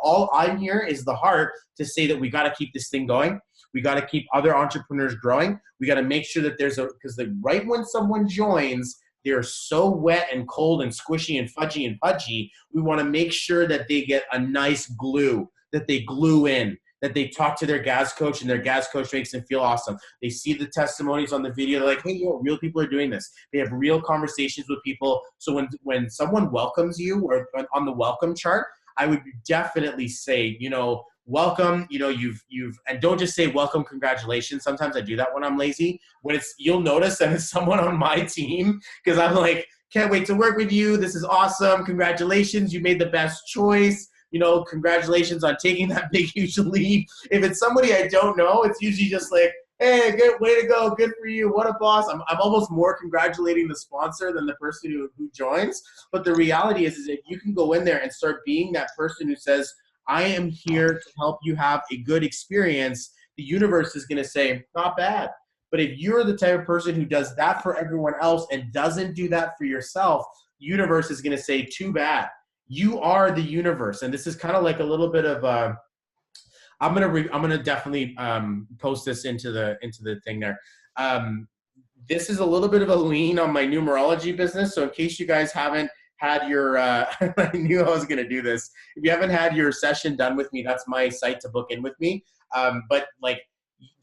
All I'm here is the heart to say that we got to keep this thing going. We got to keep other entrepreneurs growing. We got to make sure that because right when someone joins, they're so wet and cold and squishy and pudgy. We want to make sure that they get a nice glue, that they glue in, that they talk to their Gaz coach, and their Gaz coach makes them feel awesome. They see the testimonies on the video. They're like, hey, real people are doing this. They have real conversations with people. So when someone welcomes you, or on the welcome chart, I would definitely say, welcome, and don't just say welcome, congratulations. Sometimes I do that when I'm lazy. You'll notice that it's someone on my team, because I'm like, can't wait to work with you. This is awesome. Congratulations. You made the best choice. Congratulations on taking that big, huge leap. If it's somebody I don't know, it's usually just like, hey, good, way to go. Good for you. What a boss. I'm almost more congratulating the sponsor than the person who joins. But the reality is that you can go in there and start being that person who says, I am here to help you have a good experience. The universe is going to say, not bad. But if you're the type of person who does that for everyone else and doesn't do that for yourself, the universe is going to say, too bad. You are the universe. And this is kind of like a little bit of I'm gonna definitely post this into the thing there. This is a little bit of a lean on my numerology business. So in case you guys haven't had your, I knew I was gonna do this. If you haven't had your session done with me, that's my site to book in with me. But like,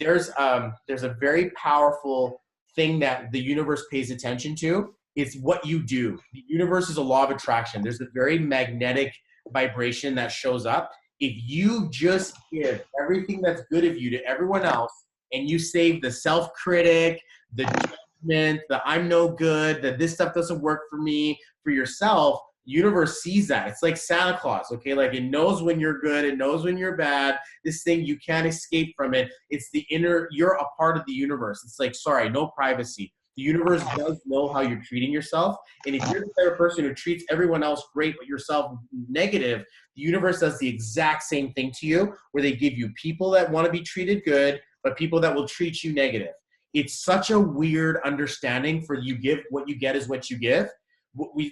there's a very powerful thing that the universe pays attention to. It's what you do. The universe is a law of attraction. There's a very magnetic vibration that shows up. If you just give everything that's good of you to everyone else, and you save the self-critic, the judgment, the I'm no good, that this stuff doesn't work for me, for yourself, the universe sees that. It's like Santa Claus, okay? Like, it knows when you're good, it knows when you're bad. This thing, you can't escape from it. It's you're a part of the universe. It's like, sorry, no privacy. The universe does know how you're treating yourself. And if you're the type of person who treats everyone else great but yourself negative, the universe does the exact same thing to you, where they give you people that want to be treated good, but people that will treat you negative. It's such a weird understanding for you give, what you get is what you give.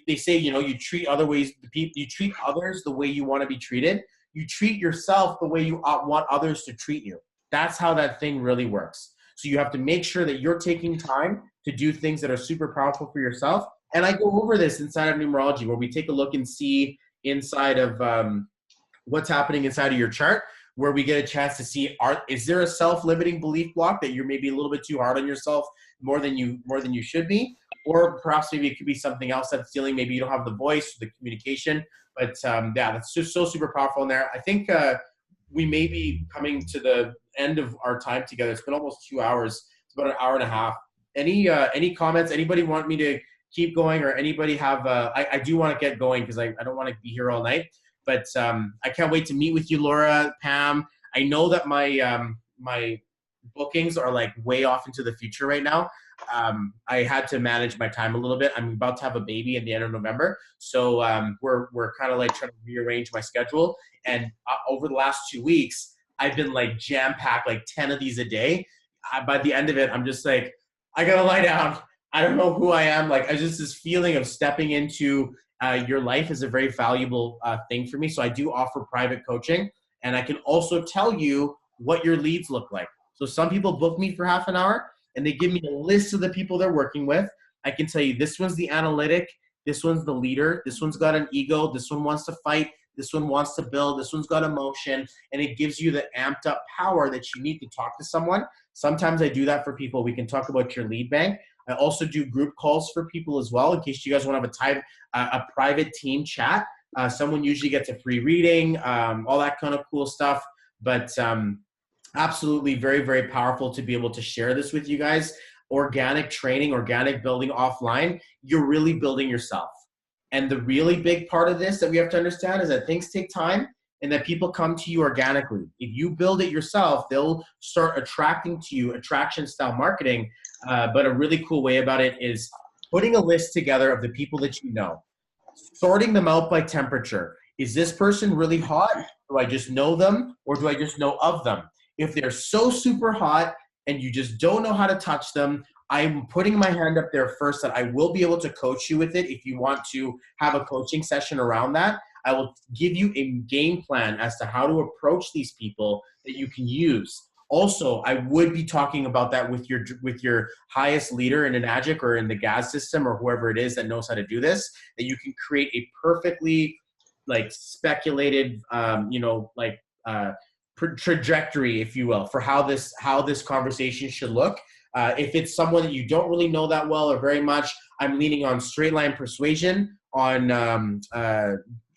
They say, you treat you treat others the way you want to be treated. You treat yourself the way you want others to treat you. That's how that thing really works. So you have to make sure that you're taking time to do things that are super powerful for yourself. And I go over this inside of numerology, where we take a look and see inside of what's happening inside of your chart, where we get a chance to see, is there a self-limiting belief block that you're maybe a little bit too hard on yourself, more than you should be? Or perhaps maybe it could be something else that's dealing, maybe you don't have the voice, the communication. But yeah, that's just so super powerful in there. I think we may be coming to the end of our time together. It's been almost 2 hours. It's about an hour and a half. Any comments? Anybody want me to keep going, or anybody have? I do want to get going, because I don't want to be here all night. But I can't wait to meet with you, Laura, Pam. I know that my bookings are like way off into the future right now. I had to manage my time a little bit. I'm about to have a baby at the end of November, so we're kind of like trying to rearrange my schedule. And over the last 2 weeks, I've been like jam-packed, like 10 of these a day. By the end of it, I'm just like, I gotta lie down. I don't know who I am. Like, I just, this feeling of stepping into your life is a very valuable thing for me. So I do offer private coaching, and I can also tell you what your leads look like. So some people book me for half an hour and they give me a list of the people they're working with. I can tell you this one's the analytic, this one's the leader, this one's got an ego, this one wants to fight, this one wants to build, this one's got emotion, and it gives you the amped up power that you need to talk to someone. Sometimes I do that for people. We can talk about your lead bank. I also do group calls for people as well in case you guys want to have a private team chat. Someone usually gets a free reading, all that kind of cool stuff. But absolutely very, very powerful to be able to share this with you guys. Organic training, organic building offline, you're really building yourself. And the really big part of this that we have to understand is that things take time and that people come to you organically. If you build it yourself, they'll start attracting to you, attraction style marketing. But a really cool way about it is putting a list together of the people that you know, sorting them out by temperature. Is this person really hot? Do I just know them or do I just know of them? If they're so super hot and you just don't know how to touch them, I'm putting my hand up there first that I will be able to coach you with it. If you want to have a coaching session around that, I will give you a game plan as to how to approach these people that you can use. Also, I would be talking about that with your highest leader in an AGIC or in the GAS system or whoever it is that knows how to do this, that you can create a perfectly like speculated, trajectory, if you will, for how this conversation should look. If it's someone that you don't really know that well or very much, I'm leaning on Straight Line Persuasion, on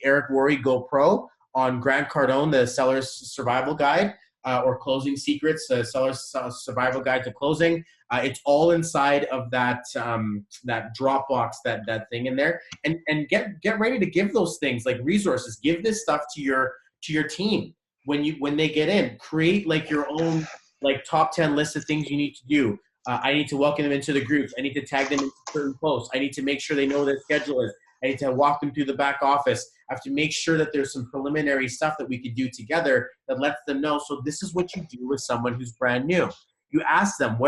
Eric Worre Go Pro, on Grant Cardone, the Seller's Survival Guide, or Closing Secrets, the Seller's Survival Guide to Closing. It's all inside of that Dropbox, that thing in there. And get ready to give those things like resources. Give this stuff to your team when they get in. Create like your own like top 10 list of things you need to do. I need to welcome them into the groups. I need to tag them into certain posts. I need to make sure they know their schedule is. I need to walk them through the back office. I have to make sure that there's some preliminary stuff that we could do together that lets them know. So this is what you do with someone who's brand new. You ask them,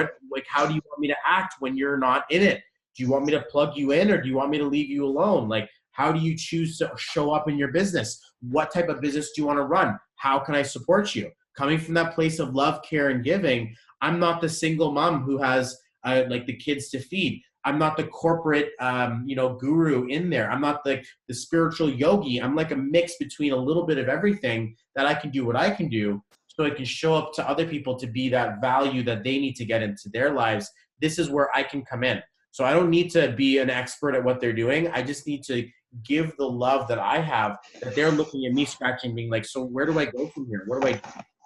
how do you want me to act when you're not in it? Do you want me to plug you in or do you want me to leave you alone? Like, how do you choose to show up in your business? What type of business do you want to run? How can I support you? Coming from that place of love, care, and giving, I'm not the single mom who has like the kids to feed. I'm not the corporate, guru in there. I'm not the spiritual yogi. I'm like a mix between a little bit of everything that I can do what I can do so I can show up to other people to be that value that they need to get into their lives. This is where I can come in. So I don't need to be an expert at what they're doing. I just need to give the love that I have, that they're looking at me scratching, being like, so where do I go from here?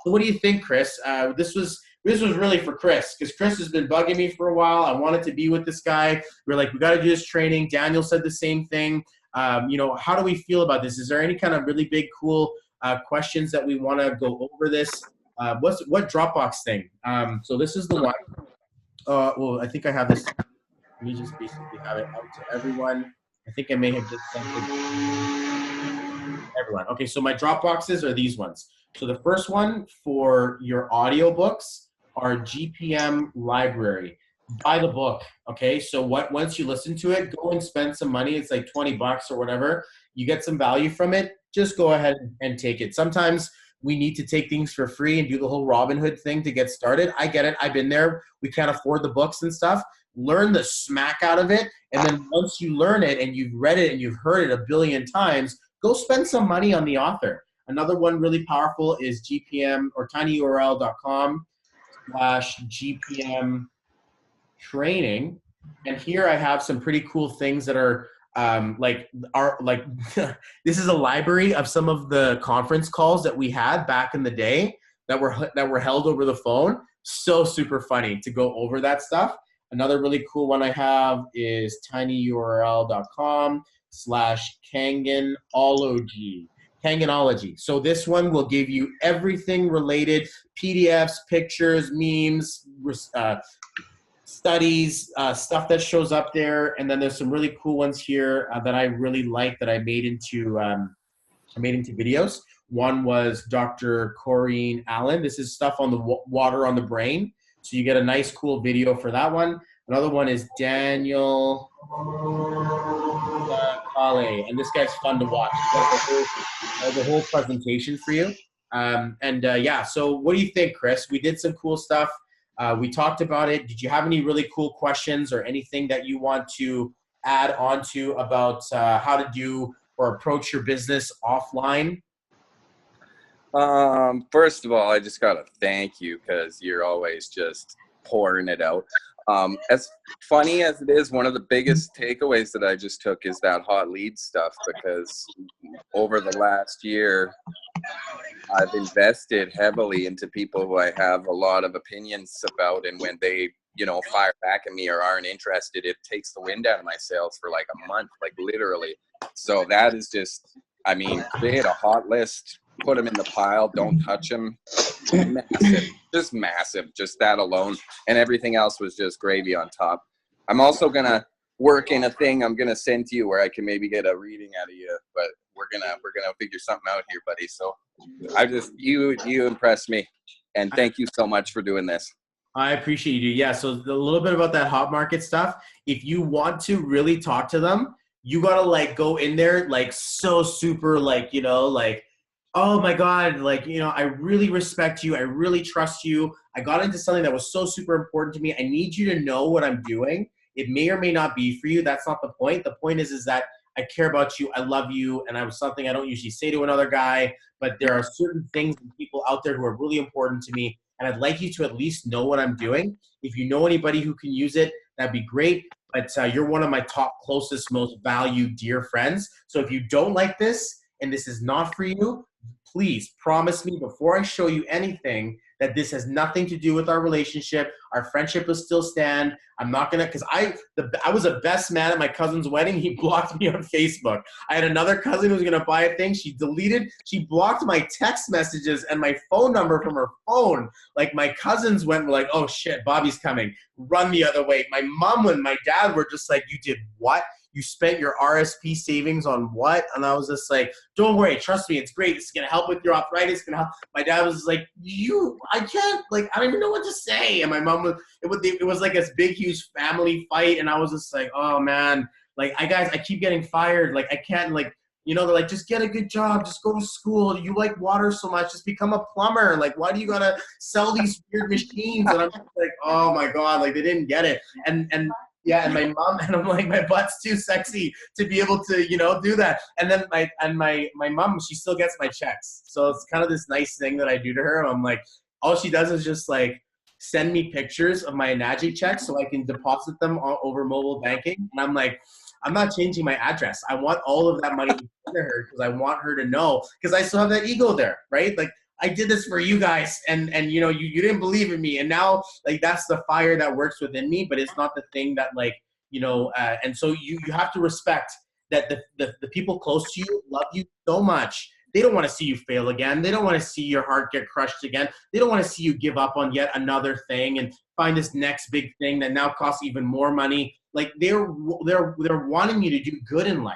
So what do you think, Chris? This was really for Chris, because Chris has been bugging me for a while. I wanted to be with this guy. We're like, we got to do this training. Daniel said the same thing. How do we feel about this? Is there any kind of really big, cool questions that we want to go over this? What Dropbox thing? So this is the one. Well, I think I have this. Let me just basically have it out to everyone. I think I may have just sent it to everyone. Okay, so my Dropboxes are these ones. So the first one for your audiobooks are GPM Library. Buy the book, okay? So once you listen to it, go and spend some money. It's like $20 or whatever. You get some value from it, just go ahead and take it. Sometimes we need to take things for free and do the whole Robin Hood thing to get started. I get it. I've been there. We can't afford the books and stuff. Learn the smack out of it. And then once you learn it and you've read it and you've heard it a billion times, go spend some money on the author. Another one really powerful is GPM or tinyurl.com/GPM training. And here I have some pretty cool things that are this is a library of some of the conference calls that we had back in the day that were held over the phone. So super funny to go over that stuff. Another really cool one I have is tinyurl.com/Kanganology. Kanganology. So this one will give you everything related, PDFs, pictures, memes, studies, stuff that shows up there. And then there's some really cool ones here that I really like that I made into videos. One was Dr. Corinne Allen. This is stuff on the water on the brain. So you get a nice, cool video for that one. Another one is Daniel Kale, and this guy's fun to watch. He does the whole presentation for you. Yeah, so what do you think, Chris? We did some cool stuff. We talked about it. Did you have any really cool questions or anything that you want to add on to about how to do or approach your business offline? First of all, I just gotta thank you because you're always just pouring it out. As funny as it is, one of the biggest takeaways that I just took is that hot lead stuff, because over the last year, I've invested heavily into people who I have a lot of opinions about, and when they, fire back at me or aren't interested, it takes the wind out of my sails for like a month, like literally. So that is just, create a hot list, put them in the pile, don't touch them. Massive, just that alone. And everything else was just gravy on top. I'm also going to work in a thing I'm going to send to you where I can maybe get a reading out of you, but we're going to figure something out here, buddy. So you impressed me, and thank you so much for doing this. I appreciate you. Yeah. So a little bit about that hot market stuff. If you want to really talk to them, you got to like go in there, like so super, like, oh my God, like, I really respect you. I really trust you. I got into something that was so super important to me. I need you to know what I'm doing. It may or may not be for you. That's not the point. The point is that I care about you. I love you. And I was something I don't usually say to another guy, but there are certain things and people out there who are really important to me. And I'd like you to at least know what I'm doing. If you know anybody who can use it, that'd be great. But you're one of my top, closest, most valued, dear friends. So if you don't like this and this is not for you, please promise me before I show you anything that this has nothing to do with our relationship. Our friendship will still stand. I'm not going to, because I was a best man at my cousin's wedding. He blocked me on Facebook. I had another cousin who was going to buy a thing. She blocked my text messages and my phone number from her phone. Like my cousins were like, oh shit, Bobby's coming. Run the other way. My mom and my dad were just like, you did what? You spent your RSP savings on what? And I was just like, don't worry, trust me, it's great. It's going to help with your arthritis. It's going to help. My dad was like, I can't, like, I don't even know what to say. And my mom it was like this big, huge family fight. And I was just like, oh man, like, I keep getting fired. Like, I can't, like, they're like, just get a good job. Just go to school. You like water so much. Just become a plumber. Like, why do you got to sell these weird machines? And I'm just like, oh my God, like they didn't get it. And yeah, and my mom, and I'm like, my butt's too sexy to be able to, do that. And then my mom, she still gets my checks. So it's kind of this nice thing that I do to her. I'm like, all she does is just like send me pictures of my Enaji checks so I can deposit them over mobile banking. And I'm like, I'm not changing my address. I want all of that money to send to her because I want her to know, because I still have that ego there, right? Like, I did this for you guys, and you didn't believe in me, and now like that's the fire that works within me, but it's not the thing that like and so you have to respect that the people close to you love you so much. They don't want to see you fail again. They don't want to see your heart get crushed again. They don't want to see you give up on yet another thing and find this next big thing that now costs even more money. Like they're wanting you to do good in life.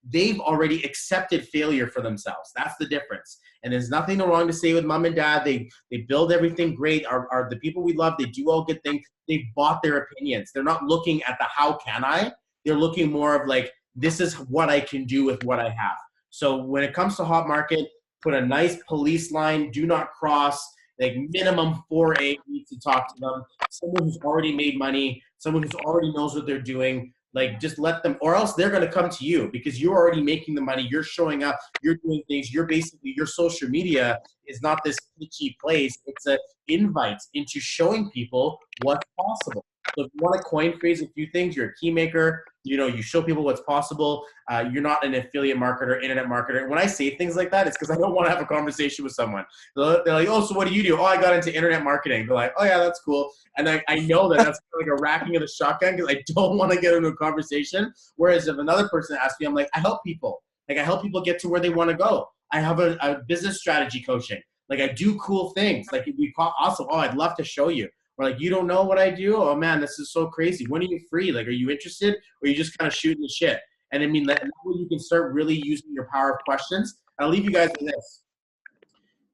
They've already accepted failure for themselves. That's the difference. And there's nothing wrong to say with mom and dad. They build everything great. Are the people we love. They do all good things. They've bought their opinions. They're not looking at the how can I. They're looking more of like, this is what I can do with what I have. So when it comes to hot market, put a nice police line. Do not cross. Like minimum 4A needs to talk to them. Someone who's already made money. Someone who already knows what they're doing. Like, just let them, or else they're going to come to you because you're already making the money. You're showing up. You're doing things. You're basically, your social media is not this pitchy place. It's an invite into showing people what's possible. So if you want to coin phrase a few things, you're a key maker. You show people what's possible. You're not an affiliate marketer, internet marketer. When I say things like that, it's because I don't want to have a conversation with someone. They're like, oh, so what do you do? Oh, I got into internet marketing. They're like, oh, yeah, that's cool. And I know that that's like a racking of the shotgun because I don't want to get into a conversation. Whereas if another person asks me, I'm like, I help people. Like, I help people get to where they want to go. I have a business strategy coaching. Like, I do cool things. Like, it'd be awesome. Oh, I'd love to show you. Or like, you don't know what I do? Oh man, this is so crazy. When are you free? Like, are you interested? Or are you just kind of shooting the shit? And I mean, that way you can start really using your power of questions. I'll leave you guys with this.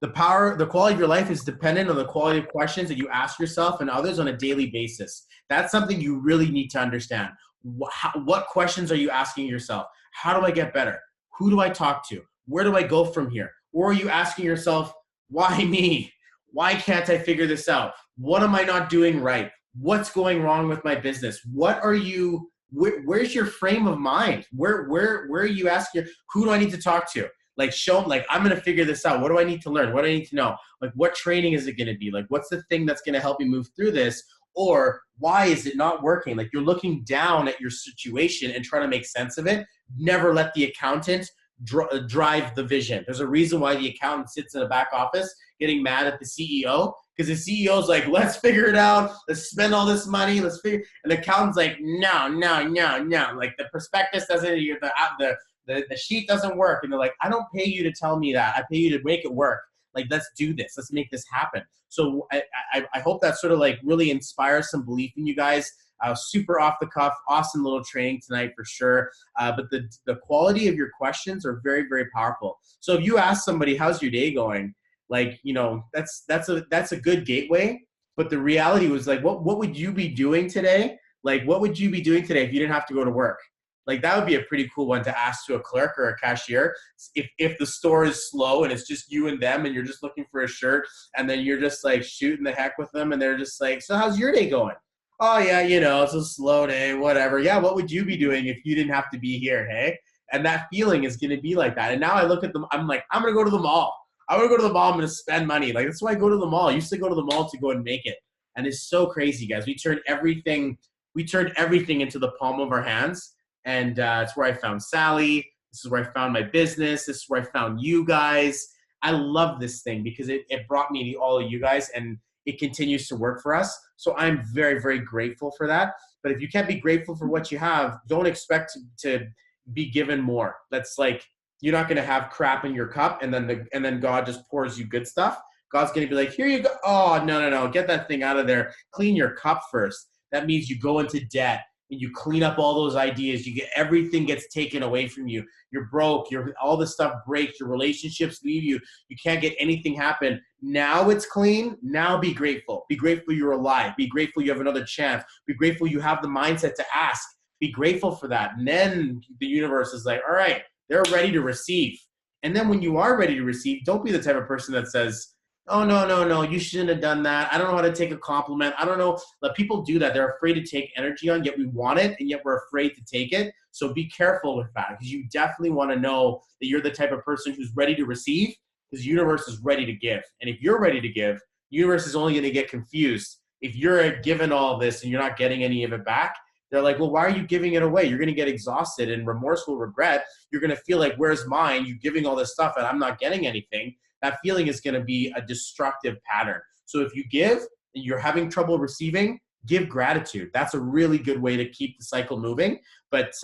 The quality of your life is dependent on the quality of questions that you ask yourself and others on a daily basis. That's something you really need to understand. What questions are you asking yourself? How do I get better? Who do I talk to? Where do I go from here? Or are you asking yourself, Why me? Why can't I figure this out? What am I not doing right? What's going wrong with my business? Where's your frame of mind? Where are you asking? Who do I need to talk to? Like, show them, like, I'm going to figure this out. What do I need to learn? What do I need to know? Like, what training is it going to be? Like, what's the thing that's going to help me move through this? Or why is it not working? Like, you're looking down at your situation and trying to make sense of it. Never let the accountant drive the vision. There's a reason why the accountant sits in the back office getting mad at the CEO, because the CEO is like, let's figure it out. Let's spend all this money. And the accountant's like, no. Like, the prospectus doesn't, the sheet doesn't work. And they're like, I don't pay you to tell me that. I pay you to make it work. Like, let's do this. Let's make this happen. So I hope that sort of like really inspires some belief in you guys. Super off the cuff, awesome little training tonight for sure. But the quality of your questions are very, very powerful. So if you ask somebody, how's your day going? Like, you know, that's a good gateway. But the reality was like, what would you be doing today? Like, what would you be doing today if you didn't have to go to work? Like, that would be a pretty cool one to ask to a clerk or a cashier. If the store is slow and it's just you and them and you're just looking for a shirt and then you're just like shooting the heck with them and they're just like, so how's your day going? Oh yeah, you know, it's a slow day, whatever. Yeah, what would you be doing if you didn't have to be here, hey? And that feeling is going to be like that. And now I look at them, I'm like, I'm going to go to the mall. I'm going to go to the mall, I'm going to spend money. Like, that's why I go to the mall. I used to go to the mall to go and make it. And it's so crazy, guys. We turned everything into the palm of our hands. And it's where I found Sally. This is where I found my business. This is where I found you guys. I love this thing because it brought me to all of you guys, and it continues to work for us. So I'm very, very grateful for that. But if you can't be grateful for what you have, don't expect to be given more. That's like, you're not going to have crap in your cup and then God just pours you good stuff. God's going to be like, here you go. Oh, no. Get that thing out of there. Clean your cup first. That means you go into debt. And you clean up all those ideas. Everything gets taken away from you. You're broke. All this stuff breaks. Your relationships leave you. You can't get anything happen. Now it's clean. Now be grateful. Be grateful you're alive. Be grateful you have another chance. Be grateful you have the mindset to ask. Be grateful for that. And then the universe is like, all right, they're ready to receive. And then when you are ready to receive, don't be the type of person that says, oh, no, you shouldn't have done that. I don't know how to take a compliment. I don't know. Let people do that. They're afraid to take energy on, yet we want it, and yet we're afraid to take it. So be careful with that, because you definitely want to know that you're the type of person who's ready to receive, because the universe is ready to give. And if you're ready to give, the universe is only going to get confused. If you're given all this and you're not getting any of it back, they're like, well, why are you giving it away? You're going to get exhausted and remorseful regret. You're going to feel like, where's mine? You're giving all this stuff and I'm not getting anything. That feeling is going to be a destructive pattern. So if you give and you're having trouble receiving, give gratitude. That's a really good way to keep the cycle moving. But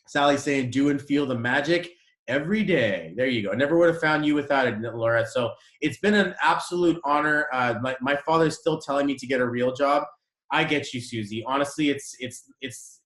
Sally's saying, do and feel the magic every day. There you go. I never would have found you without it, Laura. So it's been an absolute honor. My father's still telling me to get a real job. I get you, Susie. Honestly, it's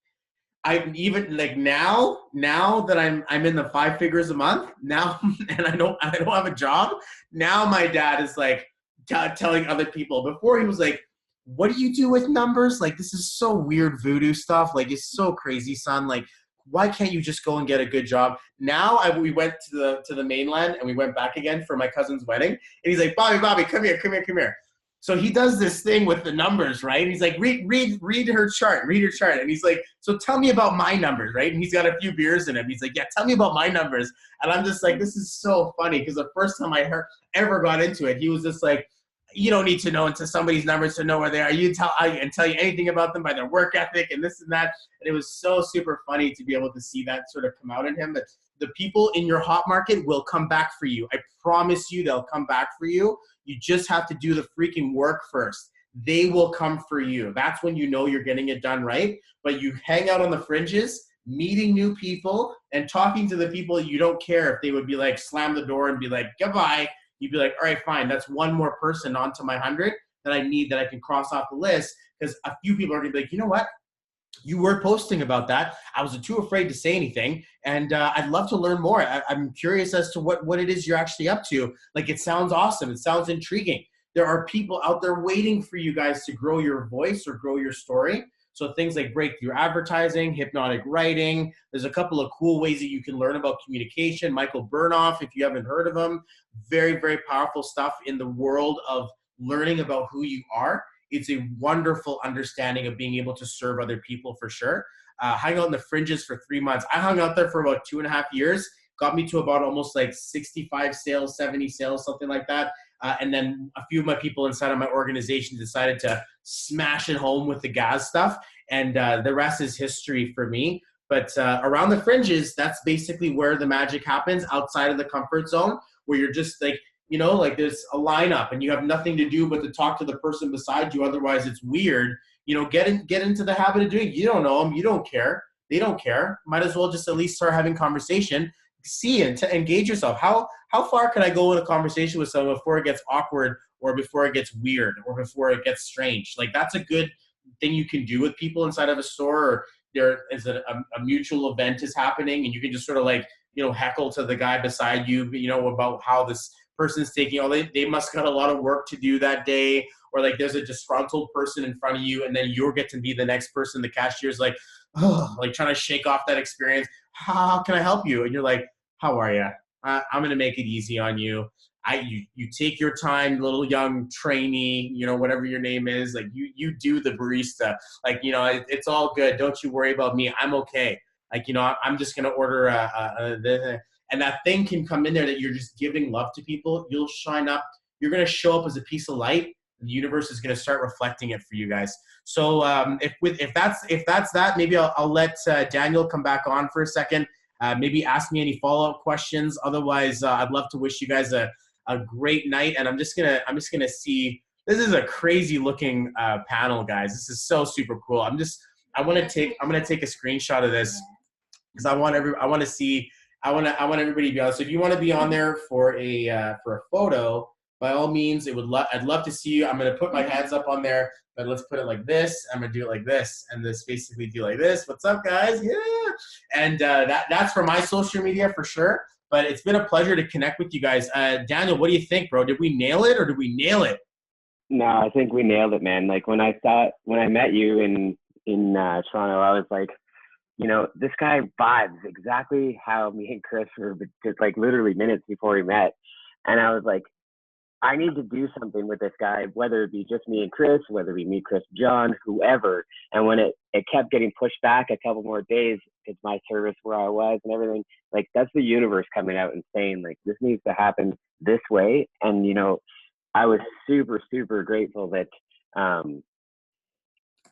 I even like now that I'm in the 5 figures a month now, and I don't have a job. Now my dad is like telling other people. Before he was like, "What do you do with numbers? Like, this is so weird voodoo stuff. Like, it's so crazy, son. Like, why can't you just go and get a good job?" Now we went to the mainland and we went back again for my cousin's wedding, and he's like, Bobby, come here. So he does this thing with the numbers, right? And he's like, read her chart. And he's like, so tell me about my numbers, right? And he's got a few beers in him. He's like, yeah, tell me about my numbers. And I'm just like, this is so funny, because the first time I ever got into it, he was just like, you don't need to know into somebody's numbers to know where they are. I can tell you anything about them by their work ethic and this and that. And it was so super funny to be able to see that sort of come out in him. But the people in your hot market will come back for you. I promise you, they'll come back for you. You just have to do the freaking work first. They will come for you. That's when you know you're getting it done right. But you hang out on the fringes, meeting new people and talking to the people you don't care if they would be like, slam the door and be like, goodbye. You'd be like, all right, fine. That's one more person onto my 100 that I need, that I can cross off the list. Because a few people are going to be like, you know what? You were posting about that. I was too afraid to say anything. And I'd love to learn more. I'm curious as to what it is you're actually up to. Like, it sounds awesome. It sounds intriguing. There are people out there waiting for you guys to grow your voice or grow your story. So things like breakthrough advertising, hypnotic writing. There's a couple of cool ways that you can learn about communication. Michael Burnoff, if you haven't heard of him, very, very powerful stuff in the world of learning about who you are. It's a wonderful understanding of being able to serve other people for sure. Hung out in the fringes for 3 months. I hung out there for about 2.5 years, got me to about almost like 65 sales, 70 sales, something like that. And then a few of my people inside of my organization decided to smash it home with the gas stuff. And the rest is history for me. But around the fringes, that's basically where the magic happens, outside of the comfort zone, where you're just like, you know, like there's a lineup and you have nothing to do but to talk to the person beside you. Otherwise it's weird. You know, get into the habit of doing it. You don't know them. You don't care. They don't care. Might as well just at least start having conversation. See and to engage yourself. How far can I go in a conversation with someone before it gets awkward or before it gets weird or before it gets strange? Like that's a good thing you can do with people inside of a store, or there is a mutual event is happening and you can just sort of like, you know, heckle to the guy beside you, you know, about how this person's taking, they must got a lot of work to do that day, or like there's a disgruntled person in front of you and then you'll get to be the next person. The cashier's like, oh, like trying to shake off that experience. How can I help you? And you're like, how are you? I'm going to make it easy on you. You take your time, little young trainee, you know, whatever your name is, like you do the barista. Like, you know, it's all good. Don't you worry about me. I'm okay. Like, you know, I'm just going to order and that thing can come in there that you're just giving love to people. You'll shine up. You're going to show up as a piece of light. The universe is going to start reflecting it for you guys. So if that's that, maybe I'll let Daniel come back on for a second. Maybe ask me any follow-up questions. Otherwise, I'd love to wish you guys a great night. And I'm just gonna see. This is a crazy looking panel, guys. This is so super cool. I'm gonna take a screenshot of this because I want everybody to be on. So if you want to be on there for a photo, by all means, I'd love to see you. I'm gonna put my hands up on there, but let's put it like this. I'm gonna do it like this, and this basically do like this. What's up, guys? Yeah. And that's for my social media for sure. But it's been a pleasure to connect with you guys. Daniel, what do you think, bro? Did we nail it or did we nail it? No, I think we nailed it, man. Like when I met you in Toronto, I was like, you know, this guy vibes exactly how me and Chris were just like literally minutes before we met. And I was like, I need to do something with this guy, whether it be just me and Chris, whether it be me, Chris, John, whoever. And when it kept getting pushed back a couple more days, it's my service where I was and everything. Like that's the universe coming out and saying like, this needs to happen this way. And, you know, I was super, super grateful that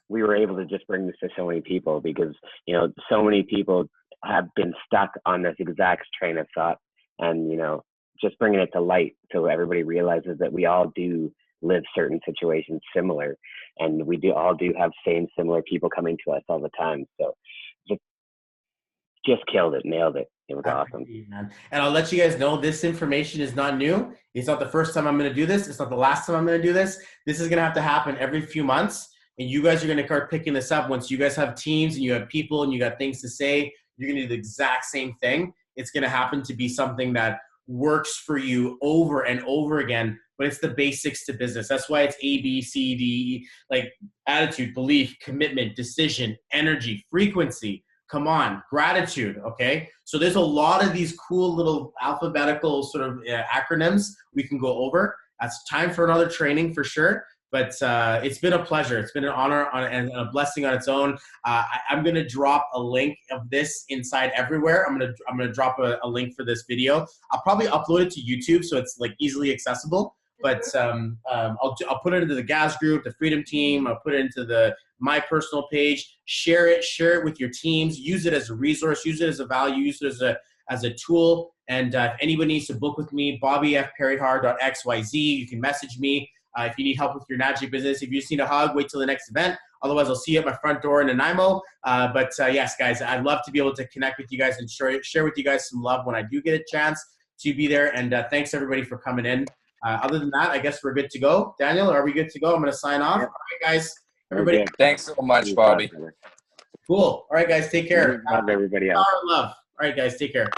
we were able to just bring this to so many people because, you know, so many people have been stuck on this exact train of thought and, you know, just bringing it to light so everybody realizes that we all do live certain situations similar and we all do have similar people coming to us all the time. So just killed it, nailed it. It was awesome. Man. And I'll let you guys know this information is not new. It's not the first time I'm going to do this. It's not the last time I'm going to do this. This is going to have to happen every few months. And you guys are going to start picking this up once you guys have teams and you have people and you got things to say. You're going to do the exact same thing. It's going to happen to be something that works for you over and over again, but it's the basics to business. That's why it's A, B, C, D, like attitude, belief, commitment, decision, energy, frequency. Come on, gratitude, okay? So there's a lot of these cool little alphabetical sort of acronyms we can go over. That's time for another training for sure. But it's been a pleasure. It's been an honor and a blessing on its own. I'm going to drop a link of this inside everywhere. I'm going to drop a link for this video. I'll probably upload it to YouTube so it's like easily accessible. But I'll put it into the Gas group, the Freedom Team. I'll put it into my personal page. Share it with your teams. Use it as a resource. Use it as a value. Use it as a tool. And if anybody needs to book with me, bobbyfperryhar.xyz. You can message me. If you need help with your magic business, if you just need a hug, wait till the next event. Otherwise, I'll see you at my front door in Nanaimo. But yes, guys, I'd love to be able to connect with you guys and share with you guys some love when I do get a chance to be there. And thanks, everybody, for coming in. Other than that, I guess we're good to go. Daniel, are we good to go? I'm going to sign off. All right, guys. Everybody. Thanks so much, Bobby. Cool. All right, guys, take care. Love everybody else. Love. All right, guys, take care.